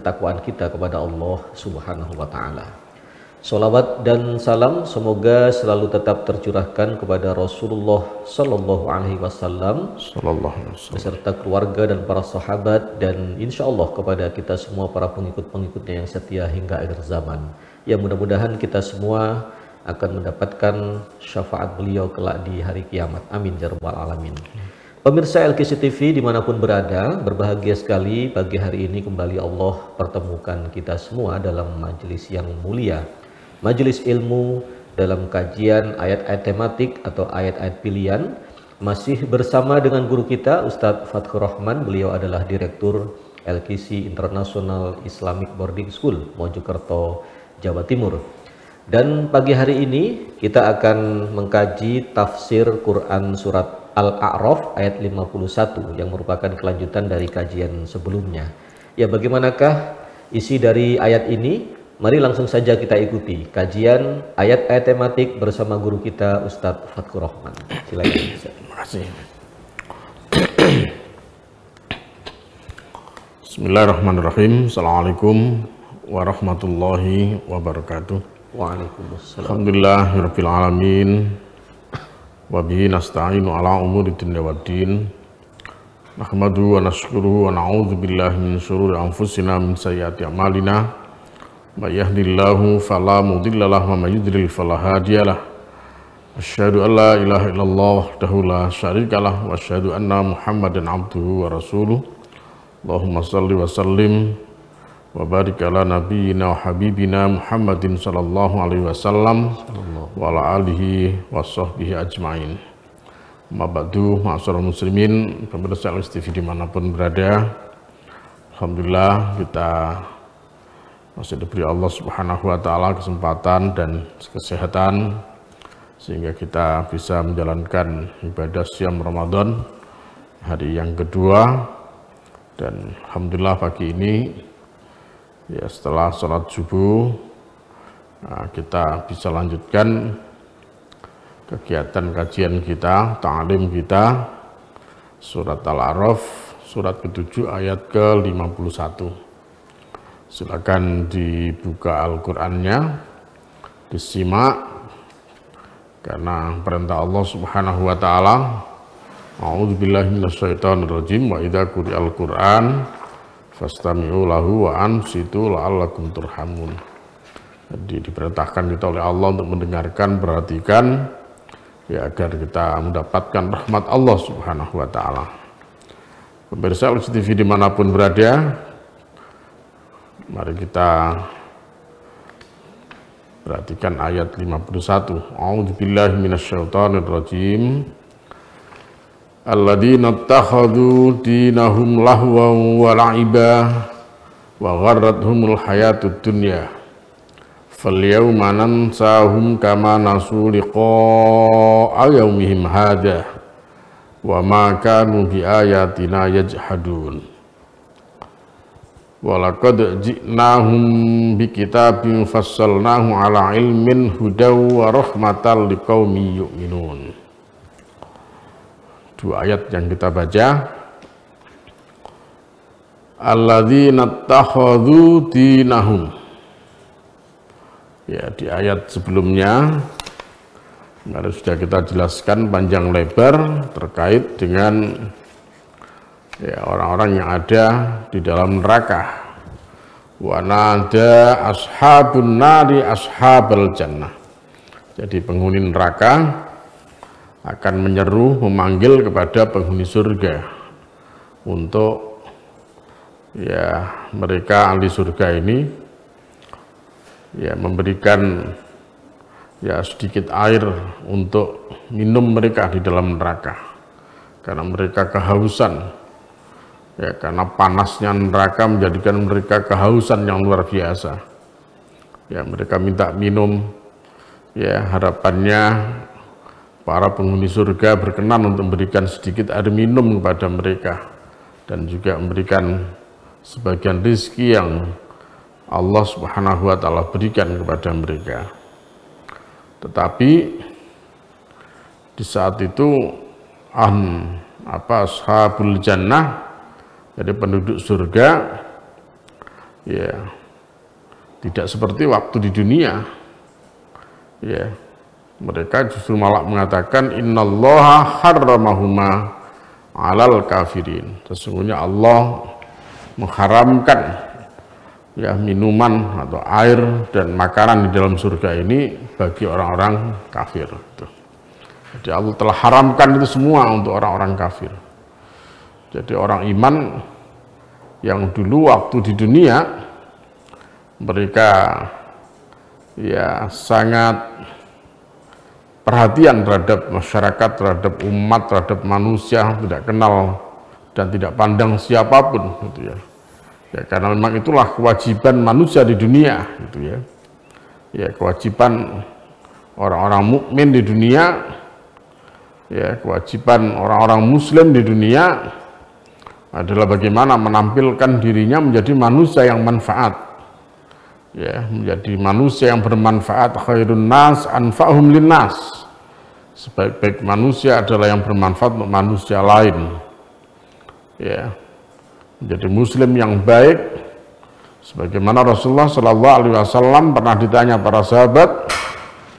ketakwaan kita kepada Allah Subhanahu wa taala. Salawat dan salam semoga selalu tetap tercurahkan kepada Rasulullah sallallahu alaihi wasallam beserta keluarga dan para sahabat, dan insya Allah kepada kita semua para pengikut-pengikutnya yang setia hingga akhir zaman. Ya, mudah-mudahan kita semua akan mendapatkan syafaat beliau kelak di hari kiamat. Amin ya rabbal alamin. Pemirsa LKC TV dimanapun berada, berbahagia sekali pagi hari ini kembali Allah pertemukan kita semua dalam majelis yang mulia, majelis ilmu dalam kajian ayat-ayat tematik atau ayat-ayat pilihan. Masih bersama dengan guru kita Ustadz Fathur Rahman. Beliau adalah Direktur LKC International Islamic Boarding School Mojokerto, Jawa Timur. Dan pagi hari ini kita akan mengkaji tafsir Quran surat Al-A'raf ayat 51 yang merupakan kelanjutan dari kajian sebelumnya. Ya, bagaimanakah isi dari ayat ini? Mari langsung saja kita ikuti kajian ayat-ayat tematik bersama guru kita Ustadz Fathur Rahman. Silakan. Terima kasih. Bismillahirrahmanirrahim. Assalamualaikum warahmatullahi wabarakatuh. Waalaikumsalam. Alhamdulillahirabbil alamin. Wa bihi nasta'inu ala umuri dunya waddin. Nahmaduhu wa nashkuruhu wa na'udzu billahi min syururi anfusina min sayyiati a'malina. May yahdihillahu fala mudilla lahu wa may yudlil fala hadiyalah. Asyhadu an la ilaha illallah wahdahu la syarikalah wa asyhadu anna Muhammadan abduhu wa rasuluh. Allahumma shalli wa sallim wa barik ala nabiyyina wa habibina Muhammadin sallallahu alaihi wasallam wa ala alihi wa sahbihi ajma'in. Amma ba'du, ma'asyiral muslimin, pemirsa LKC TV dimanapun berada, alhamdulillah kita masih diberi Allah Subhanahu wa taala kesempatan dan kesehatan sehingga kita bisa menjalankan ibadah siam Ramadan hari yang kedua. Dan alhamdulillah pagi ini, ya, setelah sholat subuh, kita bisa lanjutkan kegiatan kajian kita, ta'lim kita, surat Al-A'raf, surat ke-7 ayat ke-51. Silakan dibuka Al-Qur'annya, disimak, karena perintah Allah Subhanahu wa taala, a'udzubillahi minasyaitonirrajim, wa idza quri'al Qur'an fastami'u lahu wa ansitu la'allakum turhamun. Jadi diperintahkan kita oleh Allah untuk mendengarkan, perhatikan, ya, agar kita mendapatkan rahmat Allah Subhanahu wa taala. Pemirsa LKC TV dimanapun berada, mari kita perhatikan ayat 51. A'udzubillahi minasyaitonirrajim. Alladzina ittakhadhu dinahum lahwan wa la'iba wa gharrathumul hayatud dunya falyawma nansahum kama nasu liqa'a yaumihim hadha wa ma kanu bi ayatina yajhadun wa laqad ji'nahum bi kitabin fassalnahu ala ilmin hudaw wa rahmatan liqaumin yu'minun. Dua ayat yang kita baca. Alladzina ittakhadhu dinahum. Ya, di ayat sebelumnya sudah kita jelaskan panjang lebar terkait dengan, ya, orang-orang yang ada di dalam neraka. Wa nada ashabun nari ashabal jannah. Jadi penghuni neraka akan menyeru, memanggil kepada penghuni surga untuk, ya, mereka ahli surga ini, ya, memberikan, ya, sedikit air untuk minum mereka di dalam neraka karena mereka kehausan, ya, karena panasnya neraka menjadikan mereka kehausan yang luar biasa. Ya, mereka minta minum, ya, harapannya para penghuni surga berkenan untuk memberikan sedikit air minum kepada mereka dan juga memberikan sebagian rezeki yang Allah Subhanahu wa taala berikan kepada mereka. Tetapi di saat itu ashabul jannah, jadi penduduk surga, ya tidak seperti waktu di dunia. Ya, mereka justru malah mengatakan innallaha harramahuma 'alal kafirin. Sesungguhnya Allah mengharamkan ya minuman atau air dan makanan di dalam surga ini bagi orang-orang kafir. Jadi Allah telah haramkan itu semua untuk orang-orang kafir. Jadi orang iman yang dulu waktu di dunia mereka ya sangat perhatian terhadap masyarakat, terhadap umat, terhadap manusia, tidak kenal dan tidak pandang siapapun gitu ya. Ya karena memang itulah kewajiban manusia di dunia gitu ya. Ya kewajiban orang-orang mukmin di dunia, ya kewajiban orang-orang muslim di dunia adalah bagaimana menampilkan dirinya menjadi manusia yang manfaat. Ya, menjadi manusia yang bermanfaat. Khairun nas anfa'hum linnas. Sebaik-baik manusia adalah yang bermanfaat untuk manusia lain. Ya, menjadi muslim yang baik, sebagaimana Rasulullah Shallallahu Alaihi Wasallam pernah ditanya para sahabat,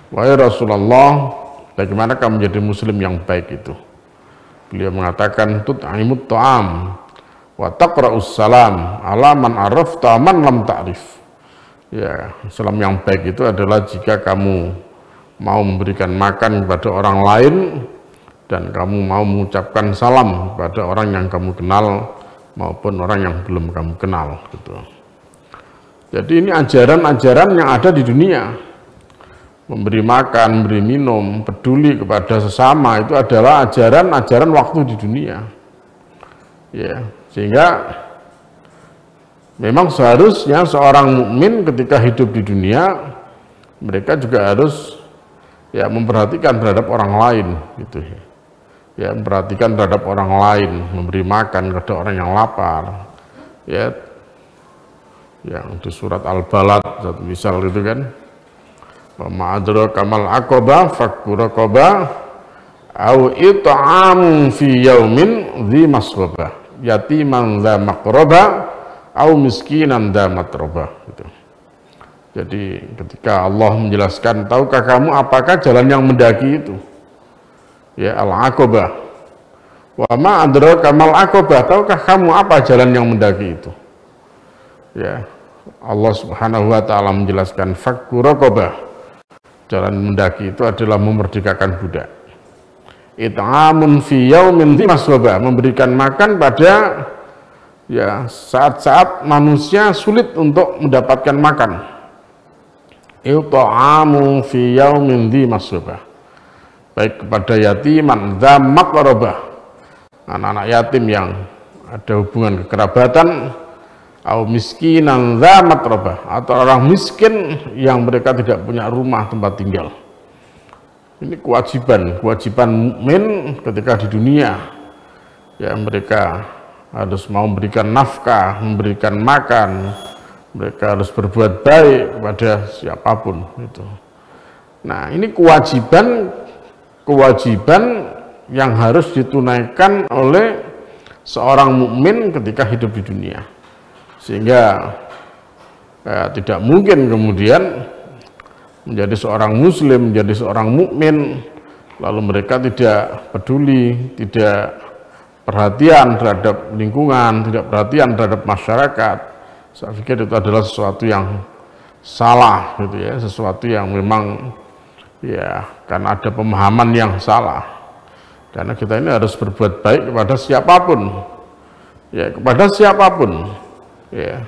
wahai Rasulullah, bagaimana kamu menjadi muslim yang baik itu? Beliau mengatakan, tut'imut ta'am wa taqra'us salam ala man arafta man lam ta'rif. Ya, salam yang baik itu adalah jika kamu mau memberikan makan kepada orang lain dan kamu mau mengucapkan salam kepada orang yang kamu kenal maupun orang yang belum kamu kenal gitu. Jadi ini ajaran-ajaran yang ada di dunia. Memberi makan, memberi minum, peduli kepada sesama itu adalah ajaran-ajaran waktu di dunia. Ya, sehingga memang seharusnya seorang mukmin ketika hidup di dunia mereka juga harus ya memperhatikan terhadap orang lain gitu ya. Ya, memperhatikan terhadap orang lain, memberi makan kepada orang yang lapar. Ya, yang di surat Al-Balad satu misal itu kan. Wa ma'adraka mal aqabah fakku raqabah au it'am fi yaumin dzi masghaba yatiman dza maqraba au miskinan dza matraba gitu. Jadi ketika Allah menjelaskan, tahukah kamu apakah jalan yang mendaki itu? Ya, al-aqabah. Wa ma adraka mal aqabah, tahukah kamu apa jalan yang mendaki itu? Ya, Allah Subhanahu wa taala menjelaskan fakku raqabah. Jalan mendaki itu adalah memerdekakan budak. It'amun fi yaumin dzi masghaba, memberikan makan pada ya saat-saat manusia sulit untuk mendapatkan makan. It'amu fi yaumin dzi masghaba, baik kepada yatiman dza maqrabah, anak-anak yatim yang ada hubungan kekerabatan, au miskinan dza matrabah, atau orang miskin yang mereka tidak punya rumah tempat tinggal. Ini kewajiban mukmin ketika di dunia. Ya, mereka harus mau memberikan nafkah, memberikan makan, mereka harus berbuat baik kepada siapapun itu. Nah, ini kewajiban yang harus ditunaikan oleh seorang mukmin ketika hidup di dunia. Sehingga tidak mungkin kemudian menjadi seorang muslim, menjadi seorang mukmin lalu mereka tidak peduli, tidak perhatian terhadap lingkungan, tidak perhatian terhadap masyarakat. Saya pikir itu adalah sesuatu yang salah gitu ya, sesuatu yang memang ya karena ada pemahaman yang salah. Karena kita ini harus berbuat baik kepada siapapun. Ya, kepada siapapun. Ya.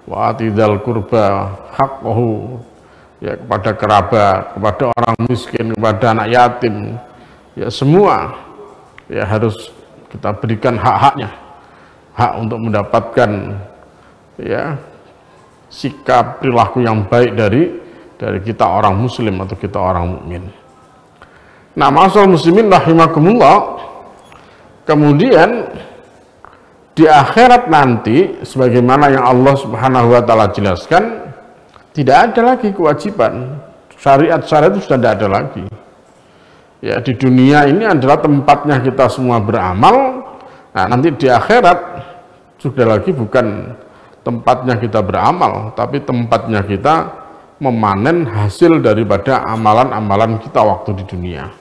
Wa atidal qurba haqqahu, ya kepada kerabat, kepada orang miskin, kepada anak yatim. Ya semua ya harus kita berikan hak-haknya. Hak untuk mendapatkan ya sikap perilaku yang baik dari kita orang muslim atau kita orang mukmin. Nah, ma'asyiral muslimin rahimakumullah, kemudian di akhirat nanti sebagaimana yang Allah Subhanahu wa taala jelaskan, tidak ada lagi kewajiban. Syariat-syariat itu sudah tidak ada lagi. Ya, di dunia ini adalah tempatnya kita semua beramal. Nah, nanti di akhirat sudah lagi bukan tempatnya kita beramal, tapi tempatnya kita memanen hasil daripada amalan-amalan kita waktu di dunia.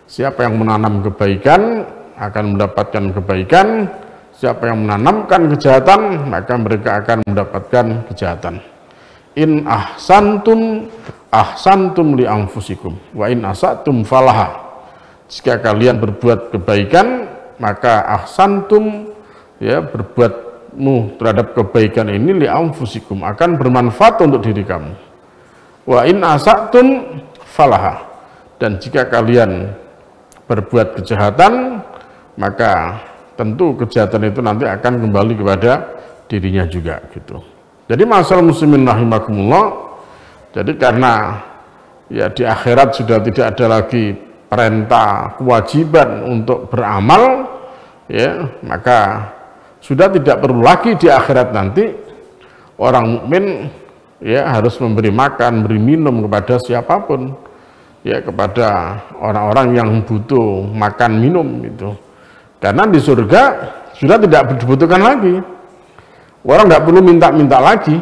Siapa yang menanam kebaikan akan mendapatkan kebaikan, siapa yang menanamkan kejahatan maka mereka akan mendapatkan kejahatan. In ahsantum ahsantum li anfusikum wa in asatum falaha. Jika kalian berbuat kebaikan maka ahsantum, ya, berbuatmu terhadap kebaikan ini li anfusikum, akan bermanfaat untuk diri kamu. Wa in asatum falaha, dan jika kalian berbuat kejahatan maka tentu kejahatan itu nanti akan kembali kepada dirinya juga gitu. Jadi masalah muslimin rahimakumullah, jadi karena ya di akhirat sudah tidak ada lagi perintah kewajiban untuk beramal, ya, maka sudah tidak perlu lagi di akhirat nanti orang mukmin, ya, harus memberi makan, beri minum kepada siapapun, ya, kepada orang-orang yang butuh makan minum itu. Karena di surga sudah tidak dibutuhkan lagi, orang nggak perlu minta-minta lagi.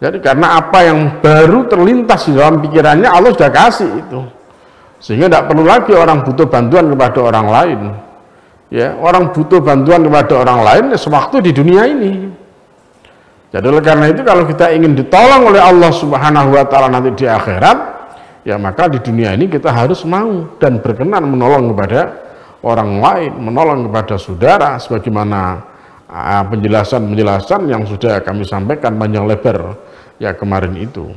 Jadi karena apa yang baru terlintas di dalam pikirannya Allah sudah kasih itu, sehingga tidak perlu lagi orang butuh bantuan kepada orang lain. Ya, orang butuh bantuan kepada orang lain sewaktu di dunia ini. Jadi oleh karena itu kalau kita ingin ditolong oleh Allah Subhanahu wa taala nanti di akhirat, ya maka di dunia ini kita harus mau dan berkenan menolong kepada orang lain, menolong kepada saudara, sebagaimana penjelasan-penjelasan yang sudah kami sampaikan panjang lebar ya kemarin itu.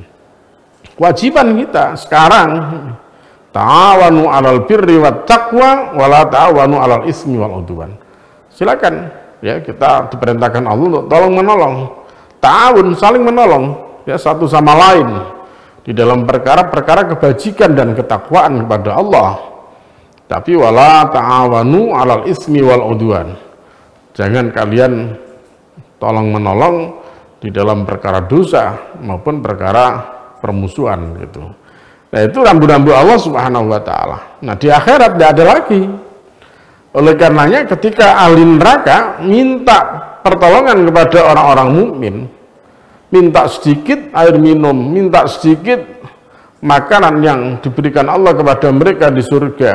Kewajiban kita sekarang, ta'awanu 'alal birri wat taqwa wa la ta'awanu 'alal ismi wal 'udwan. Silakan, ya, kita diperintahkan Allah untuk tolong menolong, ta'awun, saling menolong, ya, satu sama lain di dalam perkara-perkara kebajikan dan ketakwaan kepada Allah. Tapi wala ta'awanu 'alal ismi wal 'udwan. Jangan kalian tolong menolong di dalam perkara dosa maupun perkara permusuhan gitu. Nah, itu rambu-rambu Allah Subhanahu wa taala. Nah, di akhirat tidak ada lagi. Oleh karenanya ketika ahli neraka minta pertolongan kepada orang-orang mukmin, minta sedikit air minum, minta sedikit makanan yang diberikan Allah kepada mereka di surga,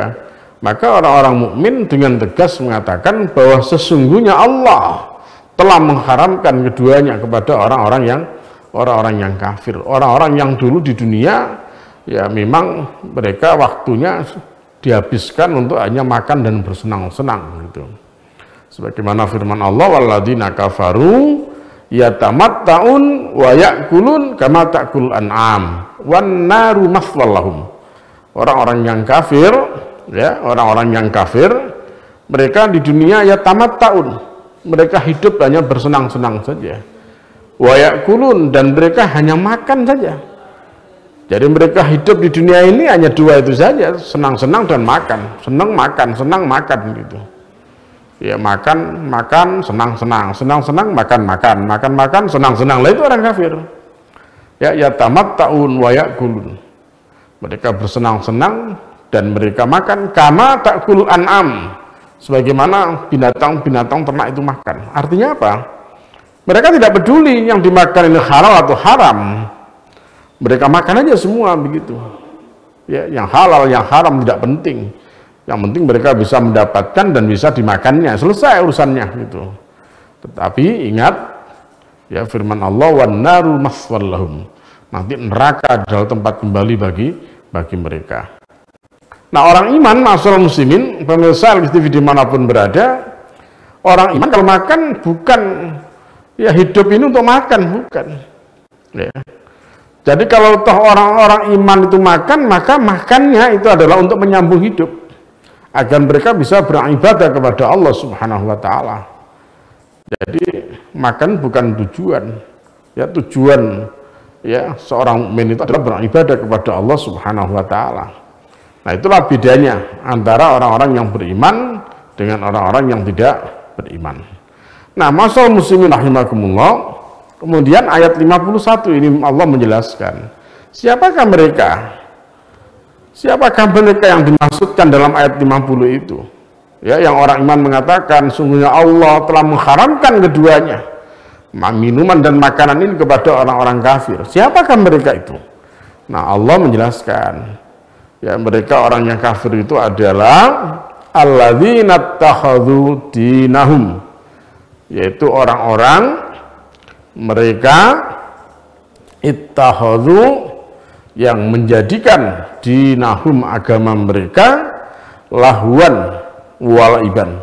maka orang-orang mukmin dengan tegas mengatakan bahwa sesungguhnya Allah telah mengharamkan keduanya kepada orang-orang yang kafir, orang-orang yang dulu di dunia, ya, memang mereka waktunya dihabiskan untuk hanya makan dan bersenang-senang gitu. Sebagaimana firman Allah, walladzina kafaru yatamatta'un wa ya'kulun kama ta'kul an'am wan naru maswal lahum. Orang-orang yang kafir, ya, orang-orang yang kafir, mereka di dunia yatamatta'un, mereka hidup hanya bersenang-senang saja. Wa ya'kulun, dan mereka hanya makan saja. Jadi mereka hidup di dunia ini hanya dua itu saja, senang-senang dan makan, senang makan gitu. Ya, makan, senang-senang, senang-senang, makan, senang-senang. Lah itu orang kafir. Ya, yatamatta'un wa ya'kulun. Mereka bersenang-senang dan mereka makan kama ta'kul an'am, sebagaimana binatang-binatang ternak itu makan. Artinya apa? Mereka tidak peduli yang dimakan ini halal atau haram. Mereka makan aja semua begitu. Ya, yang halal, yang haram tidak penting. Yang penting mereka bisa mendapatkan dan bisa dimakannya. Selesai urusannya gitu. Tetapi ingat, ya, firman Allah, wan naru maswal lahum. Nanti neraka adalah tempat kembali bagi mereka. Nah, orang iman, masyaallah muslimin, pemirsa TV dimanapun berada, orang iman kalau makan bukan, ya, hidup ini untuk makan, bukan. Ya. Jadi kalau toh orang-orang iman itu makan, maka makannya itu adalah untuk menyambung hidup, agar mereka bisa beribadah kepada Allah Subhanahu wa taala. Jadi makan bukan tujuan. Ya, tujuan, ya, seorang mukmin itu adalah beribadah kepada Allah Subhanahu wa taala. Nah, itulah bedanya antara orang-orang yang beriman dengan orang-orang yang tidak beriman. Nah, masyaallah muslimin rahimakumullah, kemudian ayat 51 ini Allah menjelaskan siapakah mereka? Siapakah mereka yang dimaksudkan dalam ayat 50 itu? Ya, yang orang iman mengatakan sungguhnya Allah telah mengharamkan keduanya. minuman dan makanan ini kepada orang-orang kafir. Siapakah mereka itu? Nah, Allah menjelaskan, ya, mereka orang yang kafir itu adalah alladzina ittakhadhu dinahum, yaitu orang-orang mereka ittakhadhu yang menjadikan dinahum agama mereka lahwan walaiban,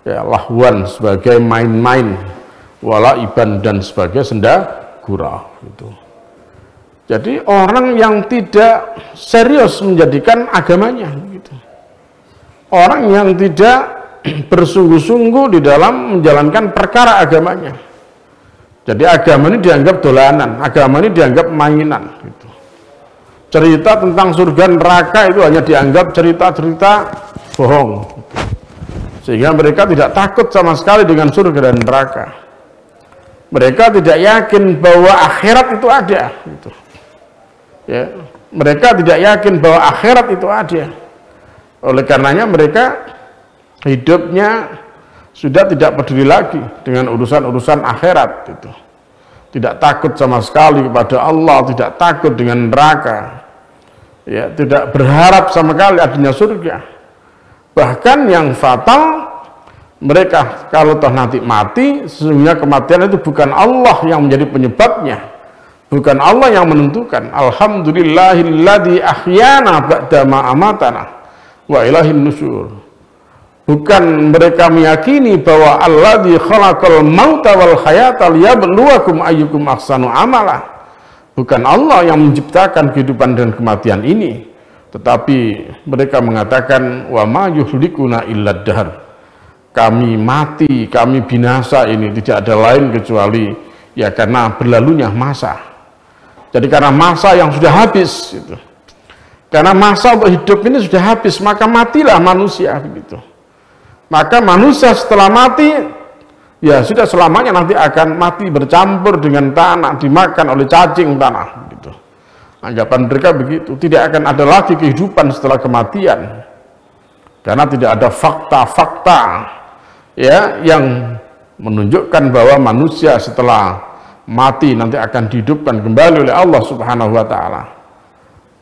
ya, lahwan sebagai main-main, walaiban dan sebagai senda gurau gitu. Jadi orang yang tidak serius menjadikan agamanya gitu. Orang yang tidak bersungguh-sungguh di dalam menjalankan perkara agamanya. Jadi agama ini dianggap dolanan, agama ini dianggap mainan gitu. Cerita tentang surga neraka itu hanya dianggap cerita-cerita bohong gitu. Sehingga mereka tidak takut sama sekali dengan surga dan neraka. Mereka tidak yakin bahwa akhirat itu ada gitu. Ya, mereka tidak yakin bahwa akhirat itu ada. Oleh karenanya mereka hidupnya sudah tidak peduli lagi dengan urusan-urusan akhirat gitu. Tidak takut sama sekali kepada Allah, tidak takut dengan neraka. Ya, tidak berharap sama sekali adanya surga. Bahkan yang fatal, mereka kalau toh nanti mati, sesungguhnya kematian itu bukan Allah yang menjadi penyebabnya, bukan Allah yang menentukan. Alhamdulillahilladzi ahyana ba'da ma amatana wa ilaihin nusyur. Bukan mereka meyakini bahwa alladzi khalaqal mauta wal hayata liyabluwakum ayyukum ahsanu amala. Bukan Allah yang menciptakan kehidupan dan kematian ini, tetapi mereka mengatakan wa ma yuhlikuna illa dahr. Kami mati, kami binasa ini tidak ada lain kecuali ya karena berlalunya masa. Jadi karena masa yang sudah habis gitu. Karena masa untuk hidup ini sudah habis, maka matilah manusia begitu. Maka manusia setelah mati ya sudah selamanya nanti akan mati bercampur dengan tanah, dimakan oleh cacing tanah gitu. Anggapan mereka begitu, tidak akan ada lagi kehidupan setelah kematian. Karena tidak ada fakta-fakta ya yang menunjukkan bahwa manusia setelah mati nanti akan dihidupkan kembali oleh Allah Subhanahu wa taala.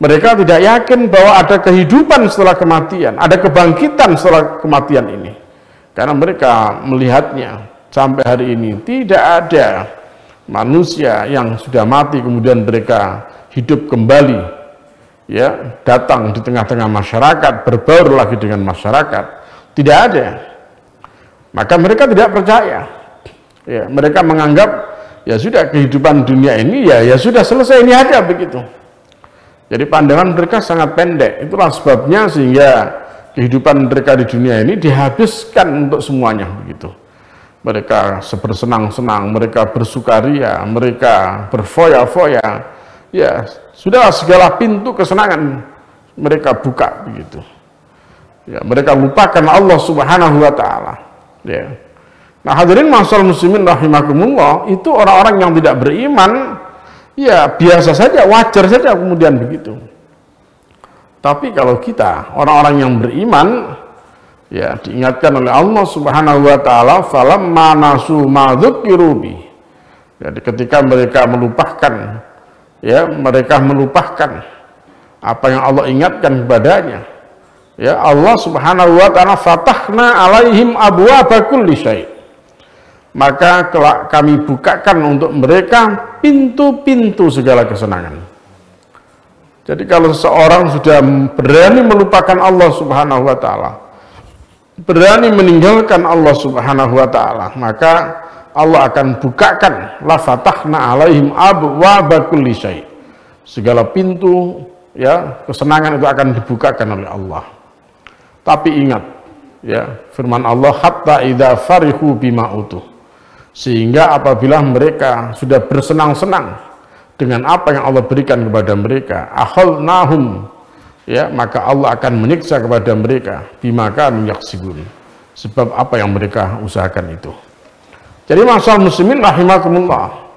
Mereka tidak yakin bahwa ada kehidupan setelah kematian, ada kebangkitan setelah kematian ini. Karena mereka melihatnya sampai hari ini tidak ada manusia yang sudah mati kemudian mereka hidup kembali, ya, datang di tengah-tengah masyarakat, berbaur lagi dengan masyarakat. Tidak ada. Maka mereka tidak percaya. Ya, mereka menganggap ya sudah kehidupan dunia ini ya sudah selesai, ini ada begitu. Jadi pandangan mereka sangat pendek. Itulah sebabnya sehingga kehidupan mereka di dunia ini dihabiskan untuk semuanya begitu. Mereka bersenang-senang, mereka bersukaria, mereka berfoya-foya. Ya, sudah segala pintu kesenangan mereka buka begitu. Ya, mereka lupakan Allah Subhanahu wa taala. Ya. Nah, hadirin ma'asyiral muslimin rahimakumullah, itu orang-orang yang tidak beriman, ya biasa saja, wajar saja kemudian begitu. Tapi kalau kita, orang-orang yang beriman, ya diingatkan oleh Allah Subhanahu wa taala, falamma nasu ma dzukiru bi. Jadi ketika mereka melupakan, ya mereka melupakan apa yang Allah ingatkan kepadanya. Ya, Allah Subhanahu wa taala fatahna alaihim abwaaba kulli syai'. Maka kami bukakan untuk mereka pintu-pintu segala kesenangan. Jadi kalau seseorang sudah berani melupakan Allah Subhanahu wa taala, berani meninggalkan Allah Subhanahu wa taala, maka Allah akan bukakan la fatahna alaihim abwaaba kulli syai'. Segala pintu ya kesenangan itu akan dibukakan oleh Allah. Tapi ingat ya firman Allah, hatta idza farihu bima utuh. Sehingga apabila mereka sudah bersenang-senang dengan apa yang Allah berikan kepada mereka, akhalnahum, ya maka Allah akan menyiksa kepada mereka bima kanu yaksibun, sebab apa yang mereka usahakan itu. Jadi ma'asyiral muslimin rahimakumullah,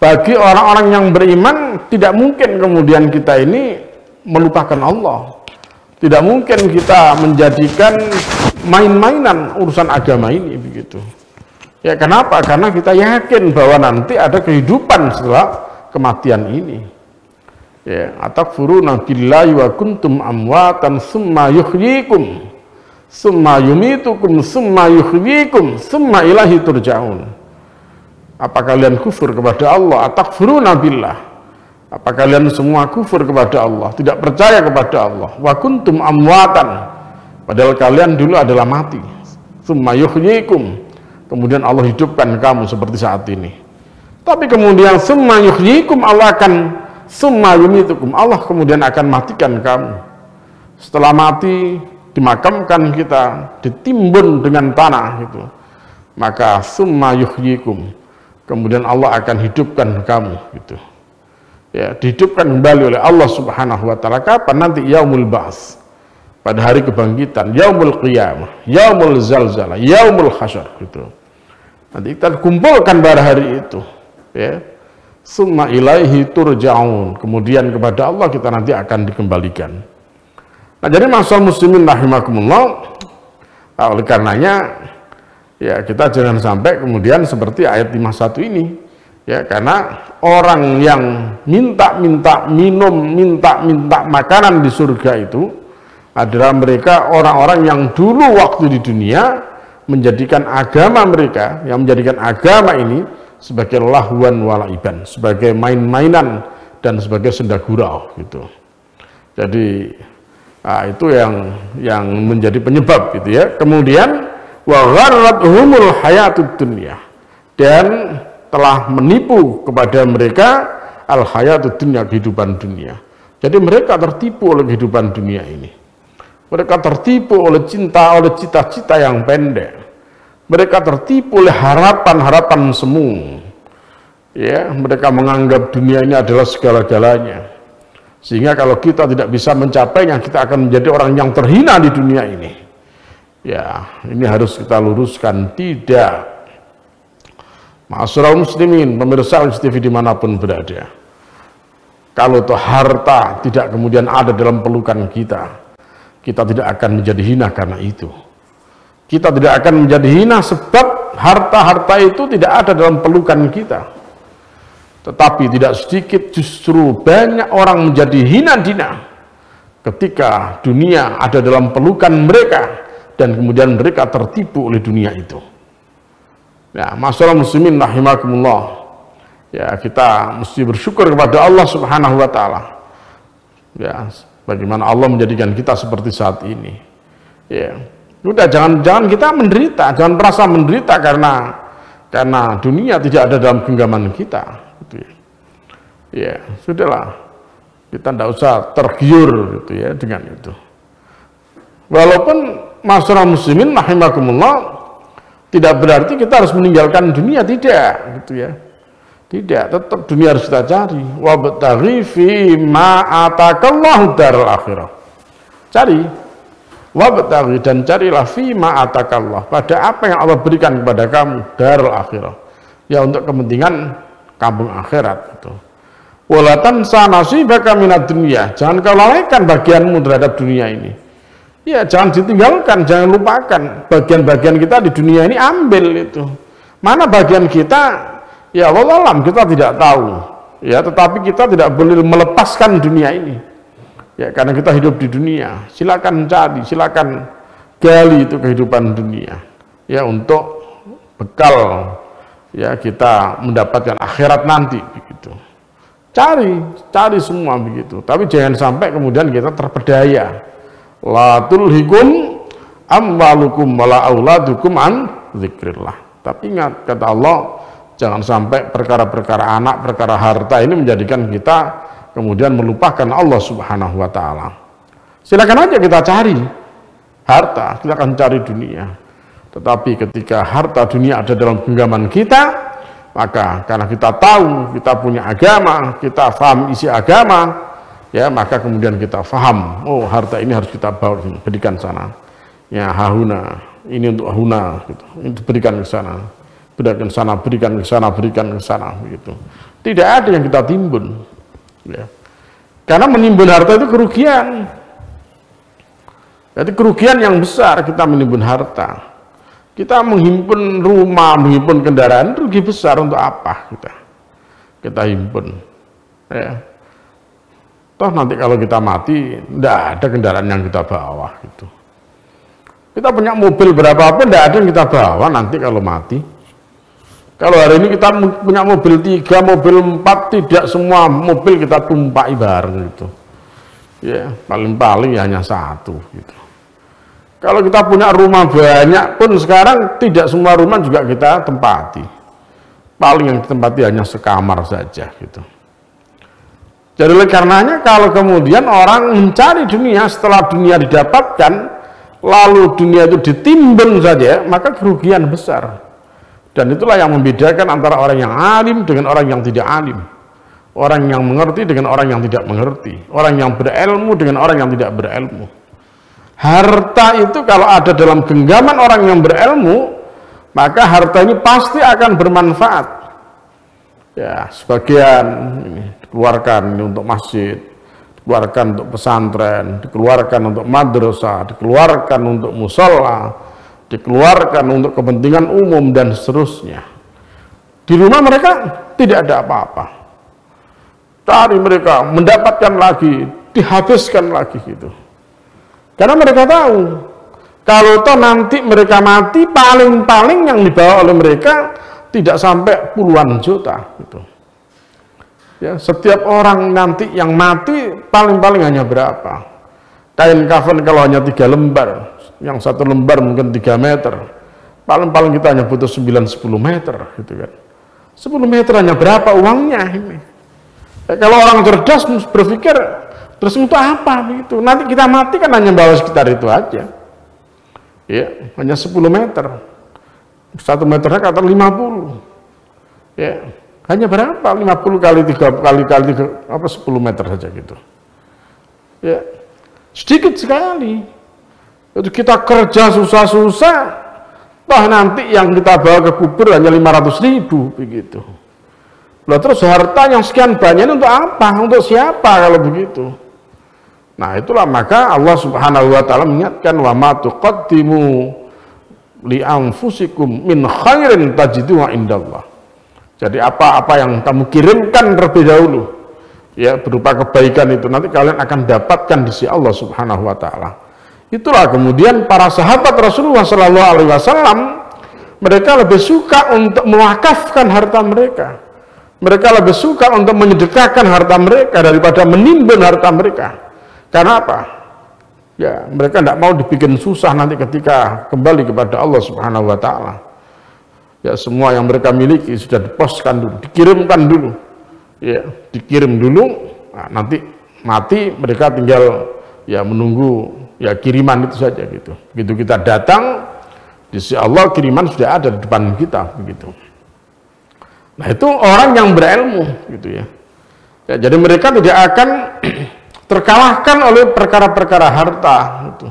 bagi orang-orang yang beriman tidak mungkin kemudian kita ini melupakan Allah. Tidak mungkin kita menjadikan main-mainan urusan agama ini begitu. Ya kenapa? Karena kita yakin bahwa nanti ada kehidupan setelah kematian ini. Ya, atakfuruna billahi wa kuntum amwatan summa yuhyikum summa yumitukum summa yuhyikum summa ilahi turja'un. Apa kalian kufur kepada Allah? Atakfuruna billah. Apa kalian semua kufur kepada Allah, tidak percaya kepada Allah? Wa kuntum amwatan, padahal kalian dulu adalah mati. Summa yuhyikum, kemudian Allah hidupkan kamu seperti saat ini. Tapi kemudian summa yuhyikum, Allah akan summa yumitukum, Allah kemudian akan matikan kamu. Setelah mati, dimakamkan kita, ditimbun dengan tanah gitu. Maka summa yuhyikum, kemudian Allah akan hidupkan kamu gitu. Ya, dihidupkan kembali oleh Allah Subhanahu wa taala. Kapan nanti? Yaumul Ba'ts, pada hari kebangkitan, yaumul qiyamah, yaumul zalzalah, yaumul hasyr gitu. Nanti kita kumpulkan pada hari itu, ya. Summa ilaihi turja'un, kemudian kepada Allah kita nanti akan dikembalikan. Nah, jadi masyaallah muslimin rahimakumullah, oleh karenanya ya kita jangan sampai kemudian seperti ayat 51 ini. Ya, karena orang yang minta-minta minum, minta-minta makanan di surga itu adalah mereka orang-orang yang dulu waktu di dunia menjadikan agama mereka, yang menjadikan agama ini sebagai lahwan walaiban, sebagai main-mainan dan sebagai senda gurau gitu. Jadi itu yang menjadi penyebab gitu ya. Kemudian wa gharrathumul hayatud dunya, dan telah menipu kepada mereka al-hayatud dunya, kehidupan dunia. Jadi mereka tertipu oleh kehidupan dunia ini. Mereka tertipu oleh cinta, oleh cita-cita yang pendek. Mereka tertipu oleh harapan-harapan semu. Ya, mereka menganggap dunia ini adalah segala-galanya. Sehingga kalau kita tidak bisa mencapainya, kita akan menjadi orang yang terhina di dunia ini. Ya, ini harus kita luruskan. Tidak. Ma'asyiral muslimin, pemirsa TV dimanapun berada, kalau toh harta tidak kemudian ada dalam pelukan kita, kita tidak akan menjadi hina karena itu. Kita tidak akan menjadi hina sebab harta-harta itu tidak ada dalam pelukan kita. Tetapi tidak sedikit justru banyak orang menjadi hina-dina ketika dunia ada dalam pelukan mereka dan kemudian mereka tertipu oleh dunia itu. Ya, masalah muslimin rahimakumullah. Ya, kita mesti bersyukur kepada Allah Subhanahu wa taala. Ya, bagaimana Allah menjadikan kita seperti saat ini. Ya. Udah jangan kita menderita, jangan merasa menderita karena dunia tidak ada dalam genggaman kita, gitu ya. Ya, sudahlah. Kita tidak usah tergiur gitu ya dengan itu. Walaupun masalah muslimin rahimakumullah, tidak berarti kita harus meninggalkan dunia, tidak gitu ya. Tidak, tetap dunia harus kita cari. Wabtaghi fi ma atakallahu daral akhirah. Cari, wabtaghi, dan carilah fi ma atakallah, pada apa yang Allah berikan kepada kamu, daral akhirah. Ya, untuk kepentingan kampung akhirat gitu. Wala tansa nasibaka minad dunya, jangan kau lalaikan bagianmu terhadap dunia ini. Ya, jangan ditinggalkan, jangan lupakan bagian-bagian kita di dunia ini, ambil itu. Mana bagian kita? Ya Allah alam, kita tidak tahu. Ya, tetapi kita tidak boleh melepaskan dunia ini. Ya, karena kita hidup di dunia. Silakan cari, silakan gali itu kehidupan dunia. Ya, untuk bekal ya kita mendapatkan akhirat nanti begitu. Cari semua begitu. Tapi jangan sampai kemudian kita terpedaya. La tulhikum amwalukum wala auladukum an dzikrillah. Tapi ingat, kata Allah, jangan sampai perkara-perkara anak, perkara harta ini menjadikan kita kemudian melupakan Allah Subhanahu wa taala. Silakan aja kita cari harta, kita akan cari dunia. Tetapi ketika harta dunia ada dalam genggaman kita, maka karena kita tahu, kita punya agama, kita paham isi agama, ya, maka kemudian kita faham, oh harta ini harus kita bawa, berikan sana. Ya, hahuna, ini untuk huna, gitu. Ini berikan ke sana, berikan ke sana, berikan ke sana, berikan ke sana, begitu. Tidak ada yang kita timbun. Ya. Karena menimbun harta itu kerugian. Jadi kerugian yang besar kita menimbun harta. Kita menghimpun rumah, menghimpun kendaraan, rugi besar untuk apa kita himpun. Ya. Toh nanti kalau kita mati, tidak ada kendaraan yang kita bawa gitu. Kita punya mobil berapapun, tidak ada yang kita bawa nanti kalau mati. Kalau hari ini kita punya mobil 3, mobil 4, tidak semua mobil kita tumpai bareng gitu. Ya, paling-paling hanya 1 gitu. Kalau kita punya rumah banyak pun sekarang tidak semua rumah juga kita tempati. Paling yang ditempati hanya sekamar saja gitu. Jadi oleh karenanya kalau kemudian orang mencari dunia, setelah dunia didapatkan, lalu dunia itu ditimbun saja, maka kerugian besar. Dan itulah yang membedakan antara orang yang alim dengan orang yang tidak alim. Orang yang mengerti dengan orang yang tidak mengerti. Orang yang berilmu dengan orang yang tidak berilmu. Harta itu kalau ada dalam genggaman orang yang berilmu, maka harta ini pasti akan bermanfaat. Ya, sebagian ini dikeluarkan untuk masjid, dikeluarkan untuk pesantren, dikeluarkan untuk madrasah, dikeluarkan untuk musola, dikeluarkan untuk kepentingan umum dan seterusnya. Di rumah mereka tidak ada apa-apa. Cari mereka mendapatkan lagi, dihabiskan lagi gitu. Karena mereka tahu kalau toh nanti mereka mati, paling-paling yang dibawa oleh mereka tidak sampai puluhan juta gitu. Ya, setiap orang nanti yang mati paling-paling hanya berapa? Kain kafan kalau hanya 3 lembar, yang 1 lembar mungkin 3 meter, paling-paling kita hanya butuh 9-10 meter gitu kan. 10 meter hanya berapa uangnya ini? Ya, kalau orang cerdas berpikir terus untuk apa begitu? Nanti kita mati kan hanya bawa sekitar itu aja. Ya, hanya 10 meter. 1 meternya kata 50. Ya, hanya berapa? 50 kali 3 apa 10 meter saja gitu. Ya. Sedikit sekali. Itu kita kerja susah-susah, toh nanti yang kita bawa ke kubur hanya 500.000 begitu. Lah terus harta yang sekian banyak untuk apa? Untuk siapa kalau begitu? Nah itulah maka Allah Subhanahu wa taala mengingatkan wa ma tuqaddimu li anfusikum min khairin tajiduhu indallah. Jadi apa-apa yang kamu kirimkan terlebih dahulu ya berupa kebaikan itu nanti kalian akan dapatkan di sisi Allah Subhanahu wa taala. Itulah kemudian para sahabat Rasulullah sallallahu alaihi wasallam mereka lebih suka untuk mewakafkan harta mereka. Mereka lebih suka untuk menyedekahkan harta mereka daripada menimbun harta mereka. Karena apa? Ya, mereka tidak mau dibikin susah nanti ketika kembali kepada Allah Subhanahu wa taala. Ya, semua yang mereka miliki sudah diposkan dulu, dikirimkan dulu. Ya, dikirim dulu. Nah, nanti mati mereka tinggal ya menunggu ya kiriman itu saja gitu. Begitu kita datang di sisi Allah kiriman sudah ada di depan kita begitu. Nah, itu orang yang berilmu gitu ya. Ya, jadi mereka tidak akan terkalahkan oleh perkara-perkara harta gitu.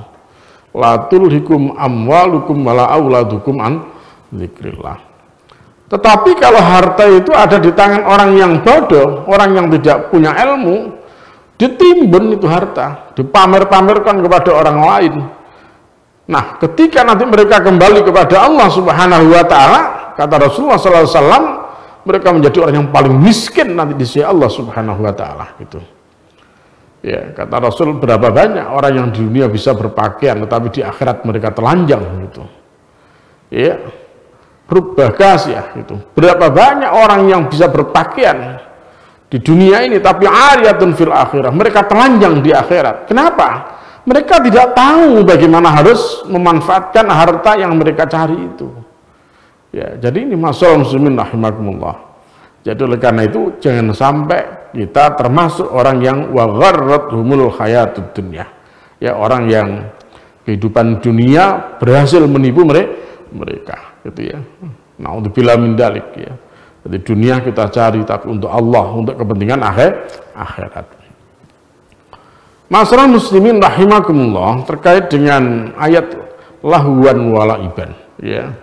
La tulhikum amwalukum wala auladukum an dzikrillah. Tetapi kalau harta itu ada di tangan orang yang bodoh, orang yang tidak punya ilmu, ditimbun itu harta, dipamer-pamerkan kepada orang lain. Nah, ketika nanti mereka kembali kepada Allah Subhanahu wa taala, kata Rasulullah sallallahu alaihi wasallam, mereka menjadi orang yang paling miskin nanti di sisi Allah Subhanahu wa taala gitu. Ya, kata Rasul berapa banyak orang yang di dunia bisa berpakaian tetapi di akhirat mereka telanjang gitu. Ya. Berbagas ya gitu. Berapa banyak orang yang bisa berpakaian di dunia ini tapi ariyatun fil akhirah. Mereka telanjang di akhirat. Kenapa? Mereka tidak tahu bagaimana harus memanfaatkan harta yang mereka cari itu. Ya, jadi ini masalah muslimin rahimakumullah. Jadi oleh karena itu jangan sampai kita termasuk orang yang wa gharrathumul hayatud dunya. Ya, orang yang kehidupan dunia berhasil menipu mereka gitu ya. Naudzubillah min dzalik ya. Jadi dunia kita cari tapi untuk Allah, untuk kepentingan akhirat. Masalah muslimin rahimakumullah terkait dengan ayat lahuan walaiban ya.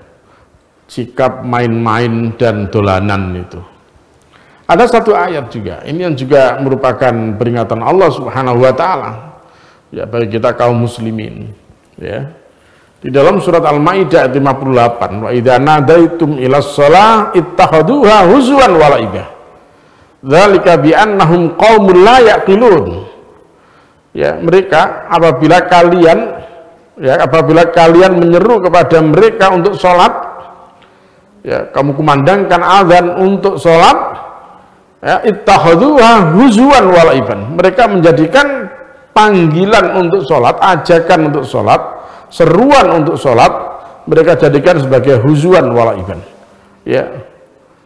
Sikap main-main dan dolanan itu. Ada satu ayat juga, ini yang juga merupakan peringatan Allah Subhanahu wa taala ya bagi kita kaum muslimin ya. Di dalam surat Al-Maidah ayat 58, wa idza nadaitum ilas shalah ittakhaduha huzwan wa la'ibah. Dzalika bi annahum qaumul la yaqilun. Ya, mereka apabila kalian menyeru kepada mereka untuk sholat, ya, kamu kumandangkan azan untuk sholat, ya, ittakhaduha huzwan wa la'ibah. Mereka menjadikan panggilan untuk sholat, ajakan untuk sholat, seruan untuk sholat, mereka jadikan sebagai huzwan walaiban. Ya,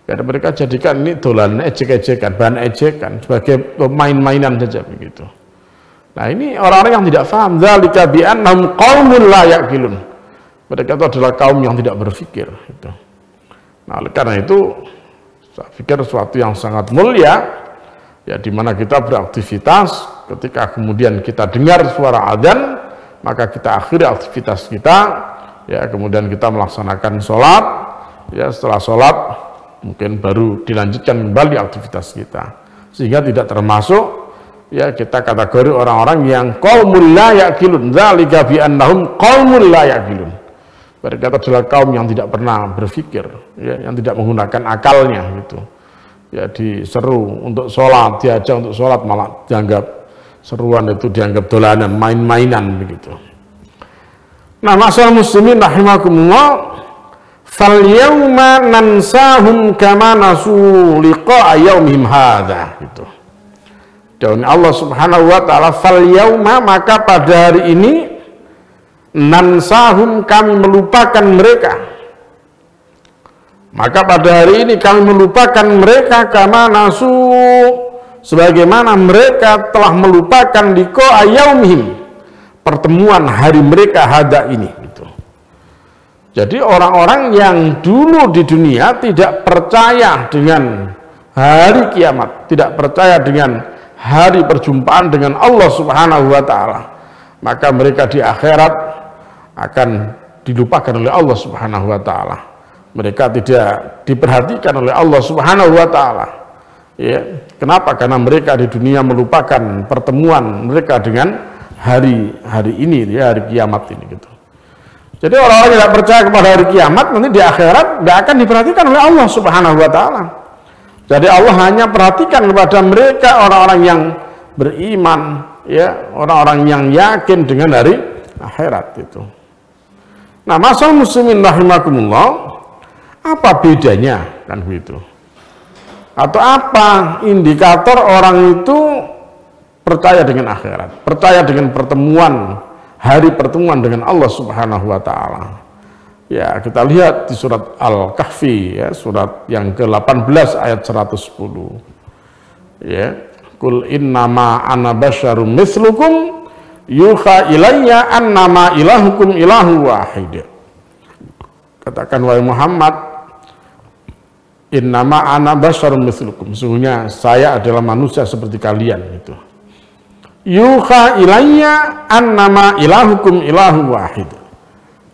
karena mereka jadikan ini dolan, ejek-ejekan, bahan ejekan, sebagai main-mainan saja begitu. Nah, ini orang-orang yang tidak paham. Dzalika bi annahum qaumul la yaqilun. Mereka itu adalah kaum yang tidak berpikir. Gitu. Nah, oleh karena itu, saya pikir sesuatu yang sangat mulia, ya, di mana kita beraktivitas, ketika kemudian kita dengar suara adzan, maka kita akhiri aktivitas kita, ya, kemudian kita melaksanakan sholat, ya, setelah sholat mungkin baru dilanjutkan kembali aktivitas kita, sehingga tidak termasuk, ya, kita kategori orang-orang yang qaumul la yaqilun. Dzalika bi annahum qaumul la yaqilun. Mereka adalah kaum yang tidak pernah berpikir, ya, yang tidak menggunakan akalnya gitu. Ya, diseru untuk sholat, diajak untuk sholat malah dianggap seruan itu dianggap dolanan, main-mainan begitu. Nah, masyaallah muslimin rahimakumullah, fal yauma nansahum kama nasu liqa'a yaumihim hadza gitu. Dan Allah Subhanahu wa taala, fal yauma, maka pada hari ini, nansahum, kami melupakan mereka. Maka pada hari ini kami melupakan mereka kama nasu, sebagaimana mereka telah melupakan liqa'a yaumihim, pertemuan hari mereka hada ini gitu. Jadi orang-orang yang dulu di dunia tidak percaya dengan hari kiamat, tidak percaya dengan hari perjumpaan dengan Allah Subhanahu wa taala, maka mereka di akhirat akan dilupakan oleh Allah Subhanahu wa taala. Mereka tidak diperhatikan oleh Allah Subhanahu wa taala. Ya, kenapa? Karena mereka di dunia melupakan pertemuan mereka dengan hari ini, ya, hari kiamat ini gitu. Jadi orang-orang yang tidak percaya kepada hari kiamat nanti di akhirat tidak akan diperhatikan oleh Allah Subhanahu wa taala. Jadi Allah hanya perhatikan kepada mereka orang-orang yang beriman, ya, orang-orang yang yakin dengan hari akhirat itu. Nah, masyaallah muslimin rahimakumullah, apa bedanya kan begitu? Atau apa indikator orang itu percaya dengan akhirat, percaya dengan pertemuan, hari pertemuan dengan Allah Subhanahu wa taala? Ya, kita lihat di surat Al-Kahfi, ya, surat yang ke-18 ayat 110. Ya, qul innama ana basyarum mitslukum yuha ilayya annama ilahukum ilahu wahid. Katakan, wahai Muhammad, innama ana basyarum mitslukum, sesungguhnya saya adalah manusia seperti kalian gitu. Yuha ilayya annama ilahukum ilahu wahid.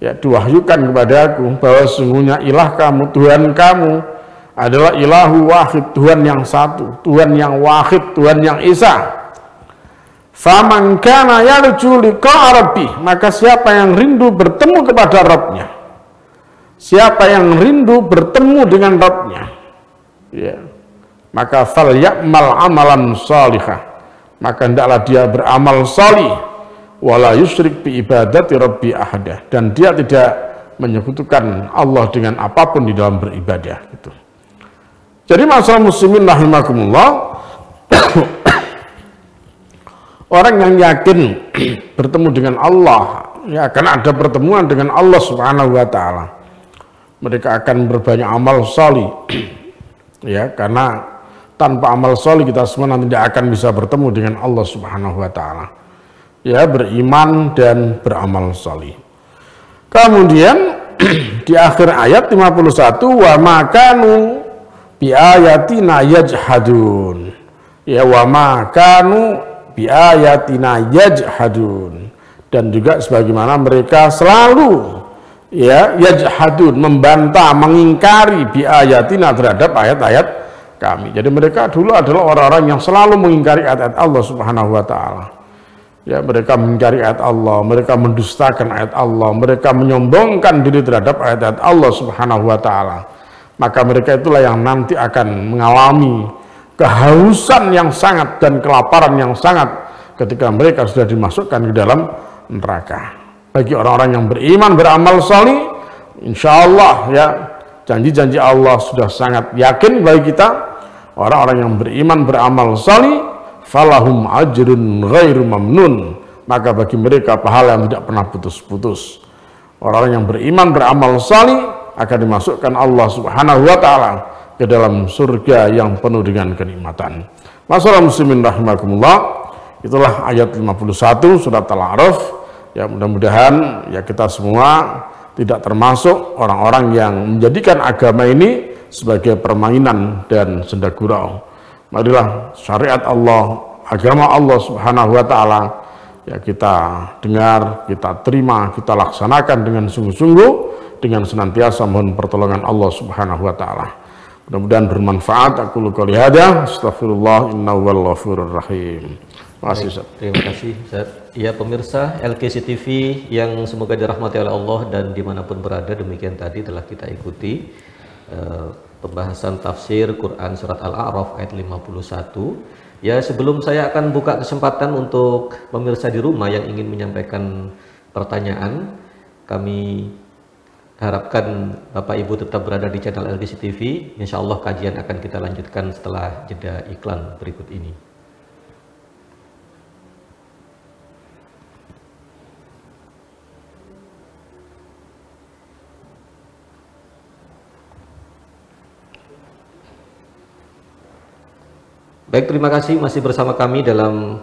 Ya, diwahyukan kepadaku bahwa sesungguhnya ilah kamu, Tuhan kamu adalah ilahu wahid, Tuhan yang satu, Tuhan yang wahid, Tuhan yang esa. Faman kana yarju liqa'a rabbih, maka siapa yang rindu bertemu kepada Rabbnya, siapa yang rindu bertemu dengan Rabbnya, ya, maka fal ya'mal amalan salihah, maka hendaklah dia beramal salih, wala yusyrik bi ibadati rabbi ahada, dan dia tidak menyekutukan Allah dengan apapun di dalam beribadah gitu. Jadi masalah muslimin rahimakumullah, orang yang yakin bertemu dengan Allah, ya, akan ada pertemuan dengan Allah Subhanahu wa taala, mereka akan berbanyak amal salih. Ya, karena tanpa amal salih kita semua nanti tidak akan bisa bertemu dengan Allah Subhanahu wa taala. Ya, beriman dan beramal salih. Kemudian di akhir ayat 51, wa makanu bi ayatina yajhadun. Ya, wa makanu bi ayatina yajhadun, dan juga sebagaimana mereka selalu, ya, yajhadun, membantah, mengingkari bi ayatina, terhadap ayat-ayat kami. Jadi mereka dulu adalah orang-orang yang selalu mengingkari ayat-ayat Allah Subhanahu wa taala. Ya, mereka mencari ayat Allah, mereka mendustakan ayat Allah, mereka menyombongkan diri terhadap ayat-ayat Allah Subhanahu wa taala. Maka mereka itulah yang nanti akan mengalami kehausan yang sangat dan kelaparan yang sangat ketika mereka sudah dimasukkan ke dalam neraka. Bagi orang-orang yang beriman, beramal salih, insya Allah ya, janji-janji Allah sudah sangat yakin bagi kita. Orang-orang yang beriman, beramal salih, falahum ajrun ghairu mamnun, maka bagi mereka pahala yang tidak pernah putus-putus. Orang yang beriman, beramal salih akan dimasukkan Allah Subhanahu wa taala ke dalam surga yang penuh dengan kenikmatan. Masyaallah muslimin rahimakumullah, itulah ayat 51 surat Al-A'raf. Ya, mudah-mudahan ya kita semua tidak termasuk orang-orang yang menjadikan agama ini sebagai permainan dan senda gurau. Marilah syariat Allah, agama Allah Subhanahu wa taala ya kita dengar, kita terima, kita laksanakan dengan sungguh-sungguh, dengan senantiasa mohon pertolongan Allah Subhanahu wa taala. Mudah-mudahan bermanfaat. Aku qouli hadza, astagfirullah, innahu wal ghafurur rahim. Terima kasih Ustaz. Ya pemirsa LKC TV yang semoga dirahmati oleh Allah dan dimanapun berada, demikian tadi telah kita ikuti pembahasan tafsir Quran surat Al-A'raf ayat 51. Ya, sebelum saya akan buka kesempatan untuk pemirsa di rumah yang ingin menyampaikan pertanyaan, kami harapkan Bapak Ibu tetap berada di channel LKC TV. Insya Allah kajian akan kita lanjutkan setelah jeda iklan berikut ini. Baik, terima kasih masih bersama kami dalam